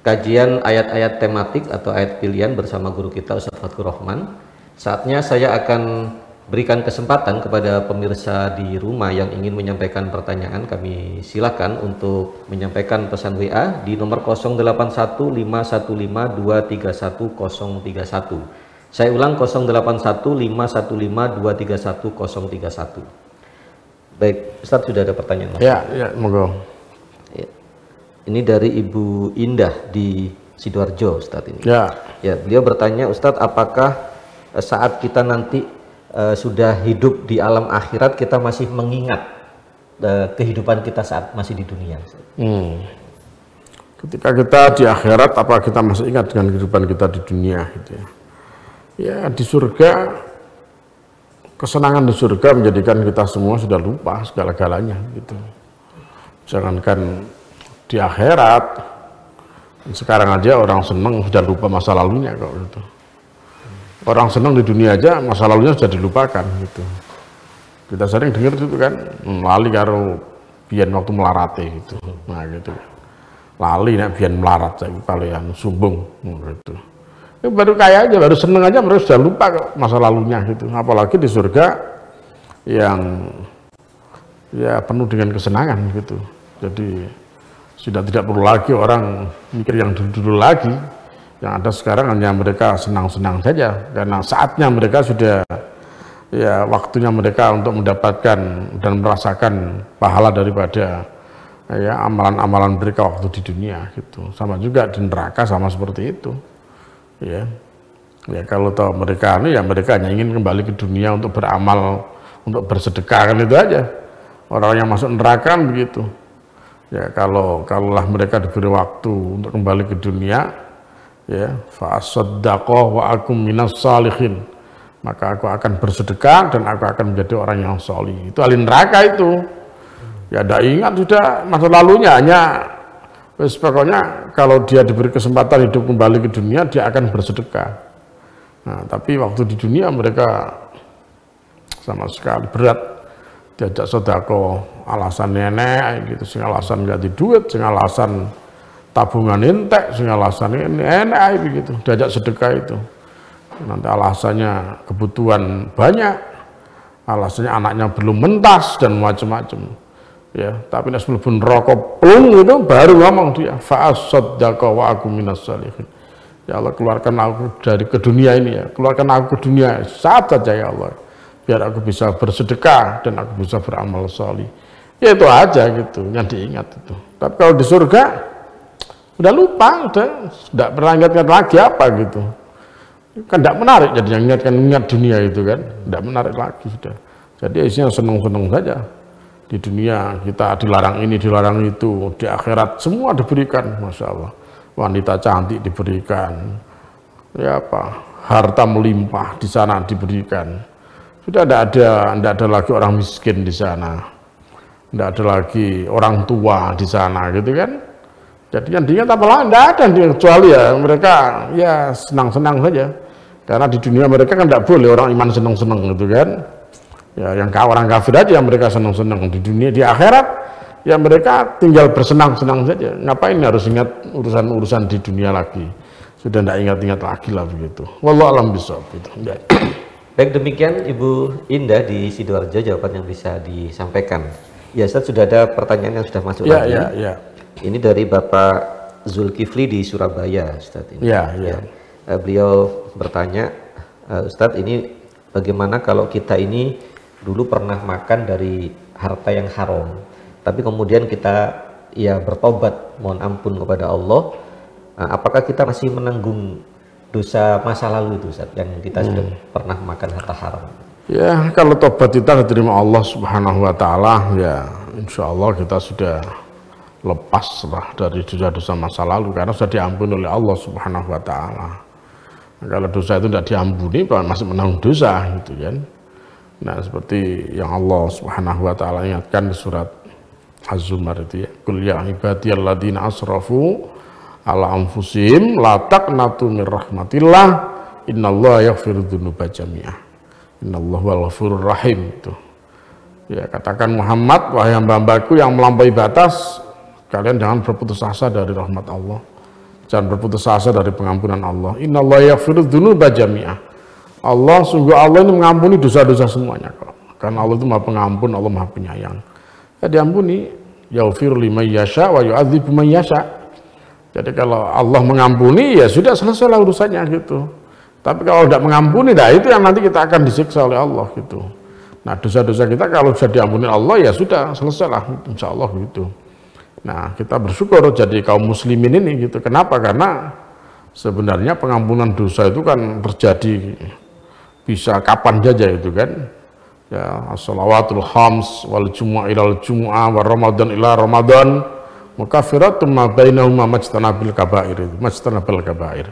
kajian ayat-ayat tematik atau ayat pilihan bersama guru kita Ustaz Fathur Rahman. Saatnya saya akan berikan kesempatan kepada pemirsa di rumah yang ingin menyampaikan pertanyaan. Kami silakan untuk menyampaikan pesan WA di nomor 081515231031. Saya ulang 081515231031. Baik, Ustaz sudah ada pertanyaan Mas? Ya, monggo. Ya. Ini dari Ibu Indah di Sidoarjo, Ustadz ini. Ya. Ya, beliau bertanya, Ustadz, apakah saat kita nanti sudah hidup di alam akhirat kita masih mengingat kehidupan kita saat masih di dunia? Ketika kita di akhirat, apa kita masih ingat dengan kehidupan kita di dunia? Gitu ya. Ya, di surga, kesenangan di surga menjadikan kita semua sudah lupa segala-galanya gitu. Jangankan di akhirat, sekarang aja orang senang sudah lupa masa lalunya kok gitu. Orang senang di dunia aja masa lalunya sudah dilupakan gitu. Kita sering dengar gitu kan, lali karo biyen waktu melarate gitu. Nah gitu. Lali nek biyen melarat saiki kalian sumbung gitu. Itu baru kaya aja, baru seneng aja mereka sudah lupa kok masa lalunya gitu. Apalagi di surga yang ya penuh dengan kesenangan gitu. Jadi sudah tidak perlu lagi orang mikir yang dulu-dulu lagi. Yang ada sekarang hanya mereka senang-senang saja karena saatnya mereka sudah ya waktunya mereka untuk mendapatkan dan merasakan pahala daripada ya amalan-amalan mereka waktu di dunia gitu. Sama juga di neraka sama seperti itu. Ya kalau tahu mereka ini ya mereka hanya ingin kembali ke dunia untuk beramal, untuk bersedekah, kan itu aja. Orang yang masuk neraka kan begitu. Ya kalaulah mereka diberi waktu untuk kembali ke dunia, ya fa'asaddaqah wa akum minas salihin, maka aku akan bersedekah dan aku akan menjadi orang yang solih. Itu ahli neraka itu. Ya tidak ingat sudah masa lalunya, hanya pokoknya kalau dia diberi kesempatan hidup kembali ke dunia dia akan bersedekah. Nah, tapi waktu di dunia mereka sama sekali berat. Diajak sodako alasan nenek gitu, sing alasan ganti duit, sing alasan tabungan entek, sing alasan ini enak begitu. Diajak sedekah itu nanti alasannya kebutuhan banyak, alasannya anaknya belum mentas dan macam-macam ya. Tapi nek sebelum rokok plung itu baru ngomong dia fa'asaddaqa wa aku minas salihin. Ya Allah, keluarkan aku dari ke dunia ini ya, keluarkan aku ke dunia saat saja ya Allah, biar aku bisa bersedekah dan aku bisa beramal sholih. Ya itu aja gitu yang diingat itu. Tapi kalau di surga Udah lupa, udah tidak pernah ingat-ingat lagi apa gitu. Kan tidak menarik jadi yang ingat dunia itu kan, tidak menarik lagi sudah. Jadi isinya senang-senang saja. Di dunia kita dilarang ini, dilarang itu, di akhirat semua diberikan, masya Allah. Wanita cantik diberikan, ya apa, harta melimpah di sana diberikan. Sudah tidak ada lagi orang miskin di sana, tidak ada lagi orang tua di sana, gitu kan. Jadi yang diingat apa lah, tidak ada kecuali ya mereka ya senang-senang saja. Karena di dunia mereka kan tidak boleh orang iman senang-senang gitu kan. Ya yang orang kafir aja yang mereka senang-senang di dunia, di akhirat ya mereka tinggal bersenang-senang saja. Ngapain harus ingat urusan-urusan di dunia lagi? Sudah tidak ingat-ingat lagi lah begitu. Wallahu a'lam bishawab gitu. Baik, demikian Ibu Indah di Sidoarjo jawaban yang bisa disampaikan. Ya Ustaz, sudah ada pertanyaan yang sudah masuk lagi. Ya. Ini dari Bapak Zulkifli di Surabaya, Ustadz. Ini. Ya. Beliau bertanya, Ustadz, ini bagaimana kalau kita ini dulu pernah makan dari harta yang haram, tapi kemudian kita ya bertobat, mohon ampun kepada Allah, apakah kita masih menanggung dosa masa lalu itu, Ustadz, yang kita sudah pernah makan harta haram? Ya, kalau tobat kita diterima Allah Subhanahu wa Ta'ala, ya insya Allah kita sudah lepas lah dari dosa-dosa masa lalu karena sudah diampuni oleh Allah Subhanahu wa Ta'ala. Nah, kalau dosa itu tidak diampuni masih menanggung dosa gitu kan. Nah, seperti yang Allah Subhanahu wa Ta'ala ingatkan di surat Az-Zumar itu ya, qul ya ibadiyalladzina asrafu ala anfusihim la taqnatu mir rahmatillah innallaha yaghfiru dzunuba jami'ah innallaha huwal ghafurur rahim. Itu ya, katakan Muhammad, wahai hamba-hambaku yang melampaui batas, kalian jangan berputus asa dari rahmat Allah, jangan berputus asa dari pengampunan Allah. Innallaha yaghfiru dzunuba jami'ah. Allah, sungguh Allah ini mengampuni dosa-dosa semuanya kok. Karena Allah itu Maha Pengampun, Allah Maha Penyayang. Ya diampuni, yaghfiru liman yasha wa yu'adzibu man yasha. Jadi kalau Allah mengampuni ya sudah selesailah urusannya gitu. Tapi kalau tidak mengampuni, nah itu yang nanti kita akan disiksa oleh Allah gitu. Nah, dosa-dosa kita kalau sudah diampuni Allah ya sudah selesailah, insya Allah gitu. Nah, kita bersyukur jadi kaum muslimin ini gitu. Kenapa? Karena sebenarnya pengampunan dosa itu kan terjadi bisa kapan saja itu kan. Ya, as-salawatul khams wal jumu'ah ilal jumu'ah wa ramadan ila ramadan mukaffiratun ma bainahuma majtanabil kaba'ir. Majtanabil kaba'ir.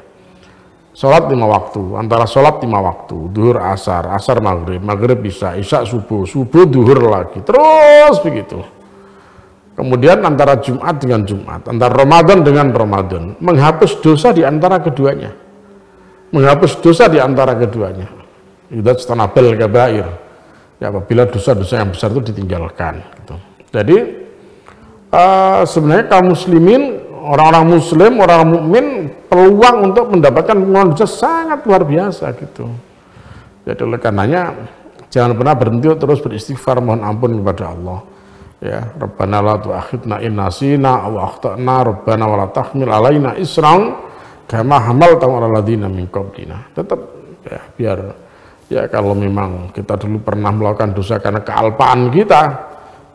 Salat 5 waktu, antara salat 5 waktu, duhur asar, asar maghrib, maghrib isya, isya subuh, subuh duhur lagi, terus begitu. Kemudian antara Jumat dengan Jumat, antara Ramadan dengan Ramadan, menghapus dosa di antara keduanya. Menghapus dosa di antara keduanya. Idzat tanabal kabair. Ya, apabila dosa-dosa yang besar itu ditinggalkan. Gitu. Jadi sebenarnya kaum muslimin, orang-orang muslim, orang mukmin, peluang untuk mendapatkan pengampunan dosa sangat luar biasa gitu. Jadi oleh karenanya jangan pernah berhenti terus beristighfar mohon ampun kepada Allah. Ya, Rabbana la tu'akhidna in nasina aw akhtana, Rabbana wa la tahmil alaina isran kama hamaltahu 'alal ladzina min qablina. Tetap ya, biar ya kalau memang kita dulu pernah melakukan dosa karena kealpaan kita,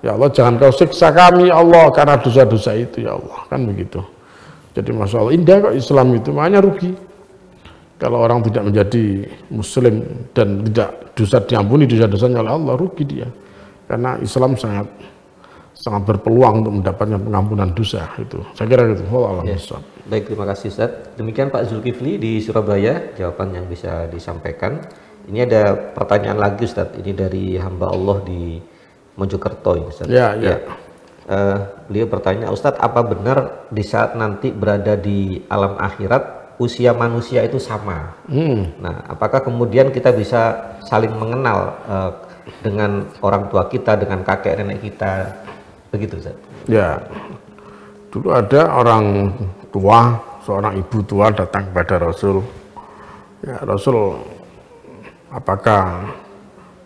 ya Allah jangan kau siksa kami ya Allah karena dosa-dosa itu ya Allah, kan begitu. Jadi masya Allah indah kok Islam itu, makanya rugi kalau orang tidak menjadi muslim dan tidak dosa diampuni dosa-dosanya oleh Allah, rugi dia karena Islam sangat berpeluang untuk mendapatkan pengampunan dosa itu. Saya kira gitu. Ya. Baik, terima kasih Ustaz. Demikian Pak Zulkifli di Surabaya jawaban yang bisa disampaikan. Ini ada pertanyaan lagi Ustaz. Ini dari hamba Allah di Mojokerto Ustaz. Ya. Beliau bertanya, Ustadz, apa benar di saat nanti berada di alam akhirat usia manusia itu sama? Nah, apakah kemudian kita bisa saling mengenal dengan orang tua kita, dengan kakek nenek kita, begitu Ustadz? Ya, dulu ada orang tua, seorang ibu tua datang kepada Rasul. Ya, Rasul, apakah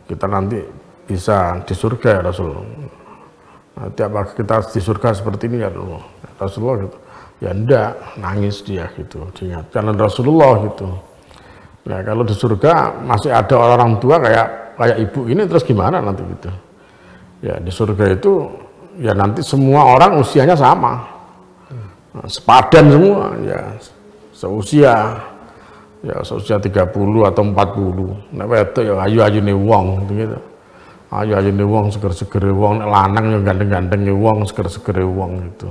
kita nanti bisa di surga ya Rasul? Nanti apakah kita di surga seperti ini ya Rasulullah gitu. Ya enggak, nangis dia gitu, diingatkan Rasulullah gitu. Nah kalau di surga masih ada orang tua kayak ibu ini, terus gimana nanti gitu? Ya di surga itu ya nanti semua orang usianya sama. sepadan semua, ya seusia 30 atau 40. Nek wedok ya ayu-ayune wong gitu. Ayu-ayune wong, seger-segere wong, nek lanang ya ganteng-gantenge wong, seger-segere wong gitu.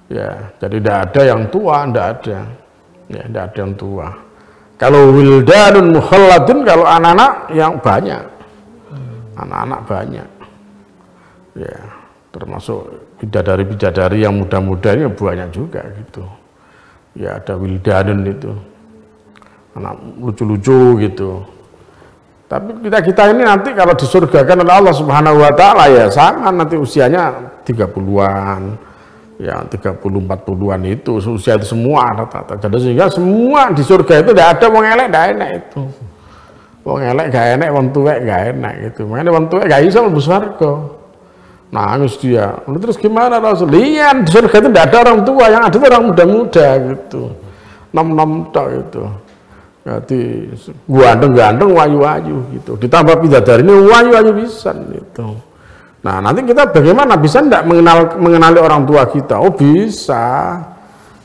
Ya, jadi tidak ada yang tua, tidak ada. Ya, tidak ada yang tua. Kalau wildanun mukhalladun, kalau anak-anak yang banyak. Anak-anak banyak. Ya, termasuk bidadari-bidadari yang muda-muda ini banyak juga gitu. Ya, ada wildanun itu. Anak lucu-lucu gitu. Tapi kita ini nanti kalau disurgakan oleh Allah Subhanahu wa taala ya sama, nanti usianya 30-an. Ya 30-40-an itu usia itu semua rata-rata. Jadi sehingga semua di surga itu tidak ada wong elek, tidak enak itu. Wong elek gak enak, wong tuwek gak enak gitu. Makanya wong tuwek gak bisa mlebu surga. Nangis dia. Terus gimana Rasul? Lihat di surga itu tidak ada orang tua, yang ada itu orang muda-muda gitu. Nom-nom tok itu. Jadi ganteng-ganteng, wayu-wayu gitu. Ditambah bidadari ini wayu-wayu bisa gitu. Nah nanti kita bagaimana, bisa tidak mengenali orang tua kita? Oh bisa,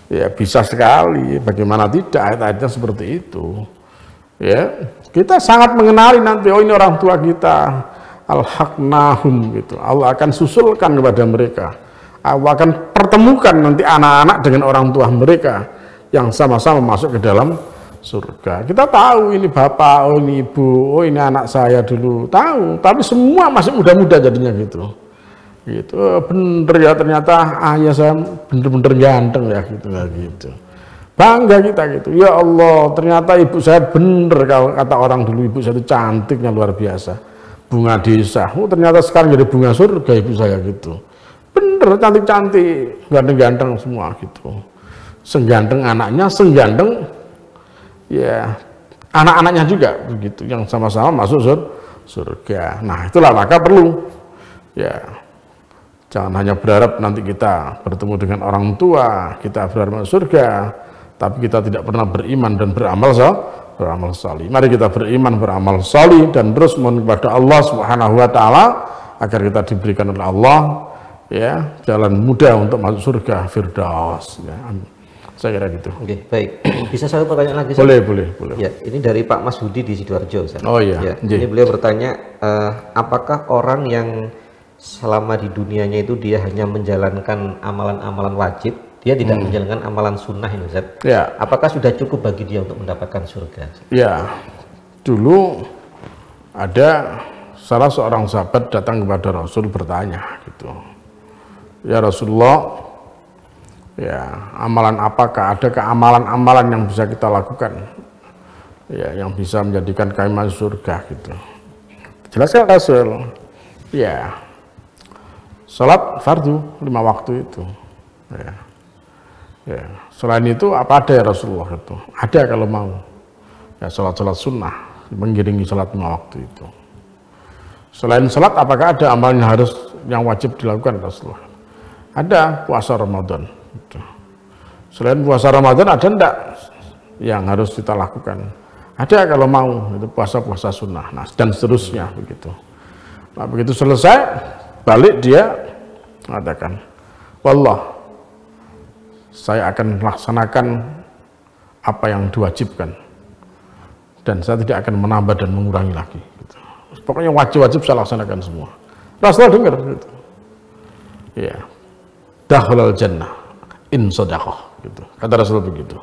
ya bisa sekali. Bagaimana tidak? Ayat-ayatnya seperti itu. Ya, kita sangat mengenali nanti. Oh ini orang tua kita. Al-haqnahum gitu. Allah akan susulkan kepada mereka. Allah akan pertemukan nanti anak-anak dengan orang tua mereka yang sama-sama masuk ke dalam surga. Kita tahu ini bapak, oh ini ibu, oh ini anak saya dulu, tahu, tapi semua masih muda-muda jadinya gitu. Gitu. Bener ya, ternyata ayah saya bener-bener ganteng ya gitu, gitu. Bangga kita gitu. Ya Allah, ternyata ibu saya bener, kalau kata orang dulu ibu saya itu cantiknya luar biasa. Bunga desa. Oh, ternyata sekarang jadi bunga surga ibu saya gitu. Bener, cantik-cantik, ganteng-ganteng semua gitu. Sengganteng anaknya, sengganteng ya anak-anaknya juga begitu, yang sama-sama masuk surga. Nah itulah maka perlu ya, jangan hanya berharap nanti kita bertemu dengan orang tua, kita berharap masuk surga, tapi kita tidak pernah beriman dan beramal salih. Mari kita beriman, beramal salih, dan terus mohon kepada Allah Subhanahu wa taala agar kita diberikan oleh Allah ya jalan mudah untuk masuk surga Firdaus ya. Saya kira gitu. Oke, baik. Bisa satu pertanyaan lagi? Boleh. Ya, ini dari Pak Mas Hudi di Sidoarjo. Oh iya. Ya, ini beliau bertanya, apakah orang yang selama di dunianya itu dia hanya menjalankan amalan-amalan wajib, dia tidak menjalankan amalan sunnah ini, Ustaz? Ya. Apakah sudah cukup bagi dia untuk mendapatkan surga? Ya, dulu ada salah seorang sahabat datang kepada Rasul bertanya gitu. Ya Rasulullah, ya amalan apakah, adakah amalan-amalan yang bisa kita lakukan ya yang bisa menjadikan kami masuk surga gitu. Jelaskan Rasul, ya sholat fardu 5 waktu itu ya. Selain itu apa ada ya Rasulullah itu? Ada kalau mau ya, sholat sunnah mengiringi sholat 5 waktu itu. Selain sholat apakah ada amalan yang wajib dilakukan Rasulullah? Ada, puasa Ramadan. Selain puasa Ramadan ada enggak yang harus kita lakukan? Ada kalau mau, itu puasa sunnah, nah, dan seterusnya begitu. Nah begitu selesai, balik dia mengatakan, wallah, saya akan laksanakan apa yang diwajibkan, dan saya tidak akan menambah dan mengurangi lagi. Gitu. Pokoknya wajib-wajib saya laksanakan semua. Rasulullah dengar gitu. Ya, dakhalal jannah in shadaqah. Gitu. Kata Rasul begitu,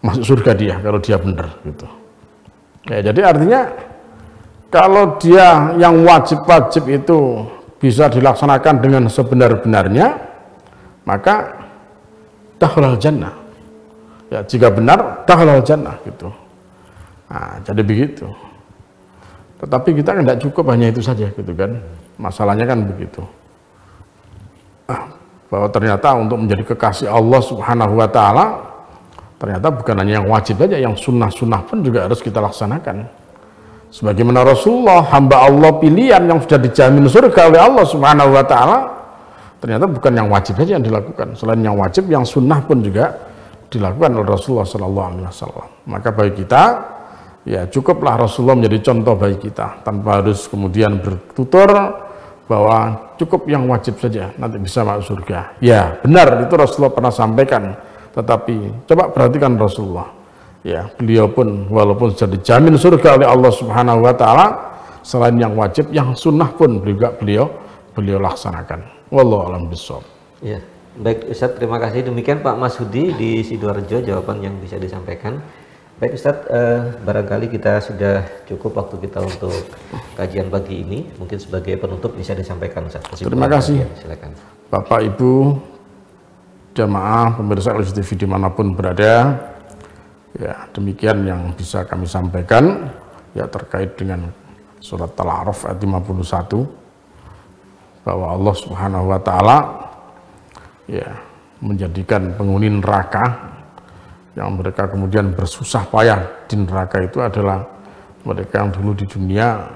masuk surga dia kalau dia benar gitu. Ya, jadi artinya kalau dia yang wajib-wajib itu bisa dilaksanakan dengan sebenar-benarnya, maka dakhalal jannah. Ya, jika benar dakhalal jannah gitu. Nah, jadi begitu. Tetapi kita kan tidak cukup hanya itu saja gitu kan. Masalahnya kan begitu. Bahwa ternyata untuk menjadi kekasih Allah Subhanahu wa taala, ternyata bukan hanya yang wajib saja, yang sunnah-sunnah pun juga harus kita laksanakan. Sebagaimana Rasulullah, hamba Allah pilihan yang sudah dijamin surga oleh Allah Subhanahu wa taala, ternyata bukan yang wajib saja yang dilakukan. Selain yang wajib, yang sunnah pun juga dilakukan oleh Rasulullah sallallahu alaihi wasallam. Maka bagi kita ya cukuplah Rasulullah menjadi contoh bagi kita, tanpa harus kemudian bertutur, bahwa cukup yang wajib saja nanti bisa masuk surga. Ya, benar itu Rasulullah pernah sampaikan, tetapi coba perhatikan Rasulullah. Ya, beliau pun walaupun sudah dijamin surga oleh Allah Subhanahu wa taala, selain yang wajib, yang sunnah pun juga beliau laksanakan. Wallahu a'lam bishawab. Ya, baik Ustaz, terima kasih. Demikian Pak Masudi di Sidoarjo jawaban yang bisa disampaikan. Baik Ustaz, barangkali kita sudah cukup waktu kita untuk kajian pagi ini. Mungkin sebagai penutup bisa disampaikan Ustaz. Terima kasih. Silakan. Bapak Ibu jamaah pemirsa LCC TV dimanapun berada, ya demikian yang bisa kami sampaikan ya terkait dengan surat Al-A'raf ayat 51, bahwa Allah Subhanahu wa taala ya menjadikan penghuni neraka yang mereka kemudian bersusah payah di neraka itu adalah mereka yang dulu di dunia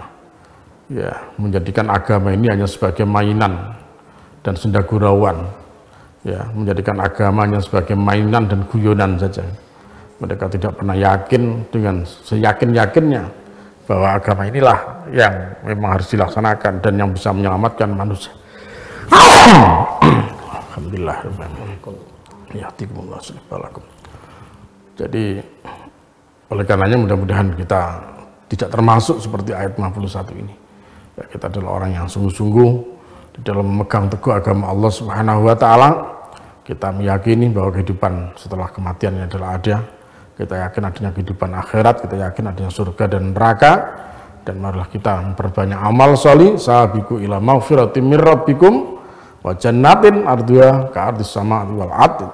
ya menjadikan agama ini hanya sebagai mainan dan senda gurauan, ya menjadikan agamanya sebagai mainan dan guyonan saja. Mereka tidak pernah yakin dengan seyakin-yakinnya bahwa agama inilah yang memang harus dilaksanakan dan yang bisa menyelamatkan manusia. Alhamdulillah. Ya, jadi oleh karenanya mudah-mudahan kita tidak termasuk seperti ayat 51 ini. Ya, kita adalah orang yang sungguh-sungguh di dalam memegang teguh agama Allah Subhanahu wa taala. Kita meyakini bahwa kehidupan setelah kematian adalah ada. Kita yakin adanya kehidupan akhirat, kita yakin adanya surga dan neraka, dan marilah kita memperbanyak amal sholih. Sabiqu ila maghfiratin mir rabbikum wa jannatin arduha ka'ardis samaa'i wal ardh.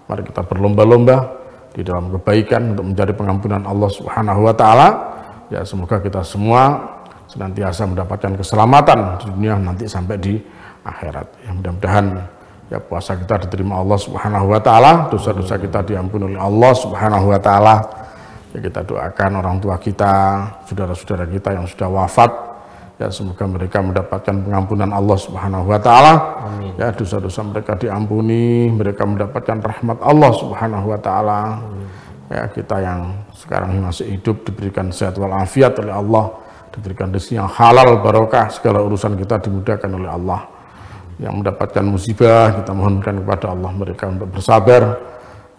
Mari kita berlomba-lomba di dalam kebaikan untuk mencari pengampunan Allah Subhanahu wa taala. Ya, semoga kita semua senantiasa mendapatkan keselamatan di dunia nanti sampai di akhirat. Ya, mudah-mudahan ya puasa kita diterima Allah Subhanahu wa taala, dosa-dosa kita diampuni oleh Allah Subhanahu wa taala. Ya, kita doakan orang tua kita, saudara-saudara kita yang sudah wafat, ya semoga mereka mendapatkan pengampunan Allah Subhanahu wa taala. Amin. Ya, dosa-dosa mereka diampuni, mereka mendapatkan rahmat Allah Subhanahu wa taala. Ya, kita yang sekarang masih hidup diberikan sehat walafiat oleh Allah, diberikan rezeki yang halal barokah, segala urusan kita dimudahkan oleh Allah. Yang mendapatkan musibah, kita mohonkan kepada Allah mereka untuk bersabar,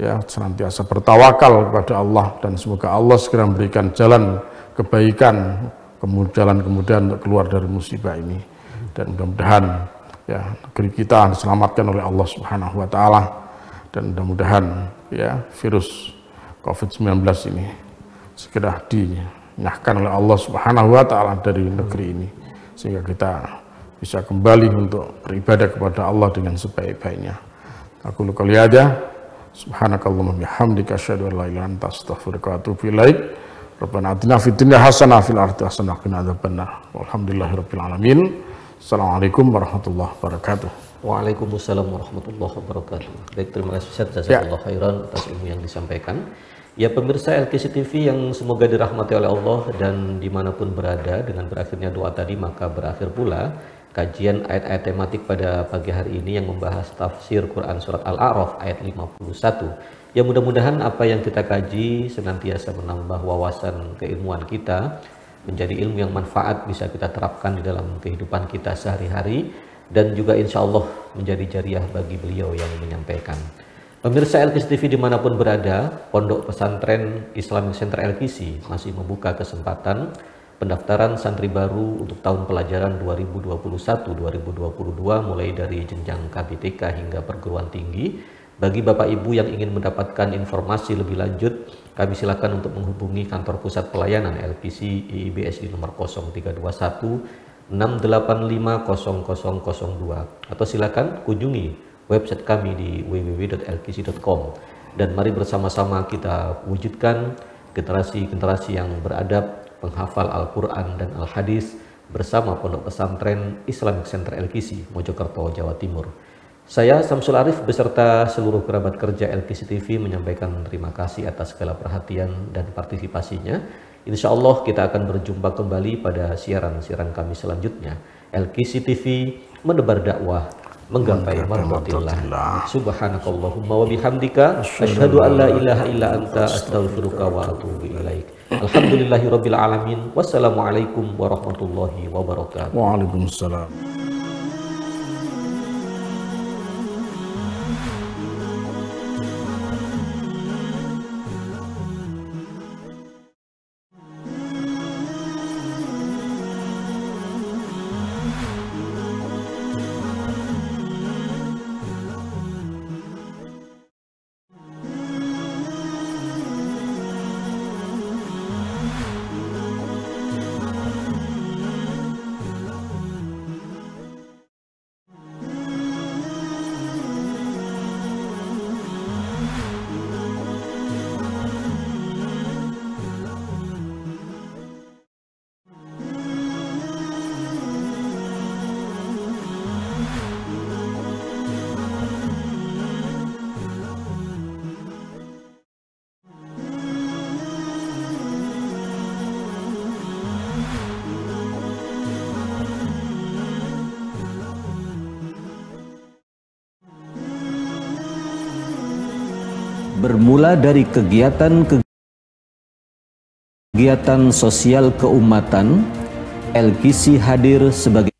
ya senantiasa bertawakal kepada Allah, dan semoga Allah segera memberikan jalan kebaikan, jalan kemudian untuk keluar dari musibah ini, dan mudah-mudahan ya negeri kita diselamatkan oleh Allah Subhanahu wa taala, dan mudah-mudahan ya virus COVID-19 ini segera dinyahkan oleh Allah Subhanahu wa taala dari negeri ini, sehingga kita bisa kembali untuk beribadah kepada Allah dengan sebaik-baiknya. Aku lu kali aja. Subhanakallahumma bihamdika asyhadu an la ilaha illa anta astaghfiruka wa atubu ilaik. Rabbana atina fid dunya hasanah fil akhirati hasanah wa qina adzabannar. Walhamdulillahirabbil alamin. Assalamualaikum warahmatullahi wabarakatuh. Waalaikumsalam warahmatullahi wabarakatuh. Baik, terima kasih Ustaz, jazakallahu khairan atas ilmu yang disampaikan. Ya pemirsa LCC TV yang semoga dirahmati oleh Allah, dan dimanapun berada, dengan berakhirnya doa tadi maka berakhir pula kajian ayat-ayat tematik pada pagi hari ini yang membahas tafsir Quran surat Al-A'raf ayat 51. Ya mudah-mudahan apa yang kita kaji senantiasa menambah wawasan keilmuan kita, menjadi ilmu yang manfaat bisa kita terapkan di dalam kehidupan kita sehari-hari, dan juga insya Allah menjadi jariah bagi beliau yang menyampaikan. Pemirsa LCC TV dimanapun berada, Pondok Pesantren Islamic Center LCC masih membuka kesempatan pendaftaran santri baru untuk tahun pelajaran 2021-2022 mulai dari jenjang KBTK hingga perguruan tinggi. Bagi Bapak Ibu yang ingin mendapatkan informasi lebih lanjut, kami silakan untuk menghubungi kantor pusat pelayanan LPC IIBS di nomor 0321 685 0002, atau silakan kunjungi website kami di www.lkc.com. Dan mari bersama-sama kita wujudkan generasi-generasi yang beradab, penghafal Al-Quran dan Al-Hadis bersama Pondok Pesantren Islamic Center LCC, Mojokerto, Jawa Timur. Saya Samsul Arif beserta seluruh kerabat kerja LCC TV menyampaikan terima kasih atas segala perhatian dan partisipasinya. Insya Allah kita akan berjumpa kembali pada siaran-siaran kami selanjutnya. LCC TV menebar dakwah, menggapai marhatillah. Subhanakallahumma wa bihamdika asyhadu an la ilaha illa anta astaghfiruka wa atubu ilaik. Alhamdulillahirabbil alamin. Wassalamualaikum warahmatullahi wabarakatuh. Waalaikumsalam. Bermula dari kegiatan sosial keumatan, LGC hadir sebagai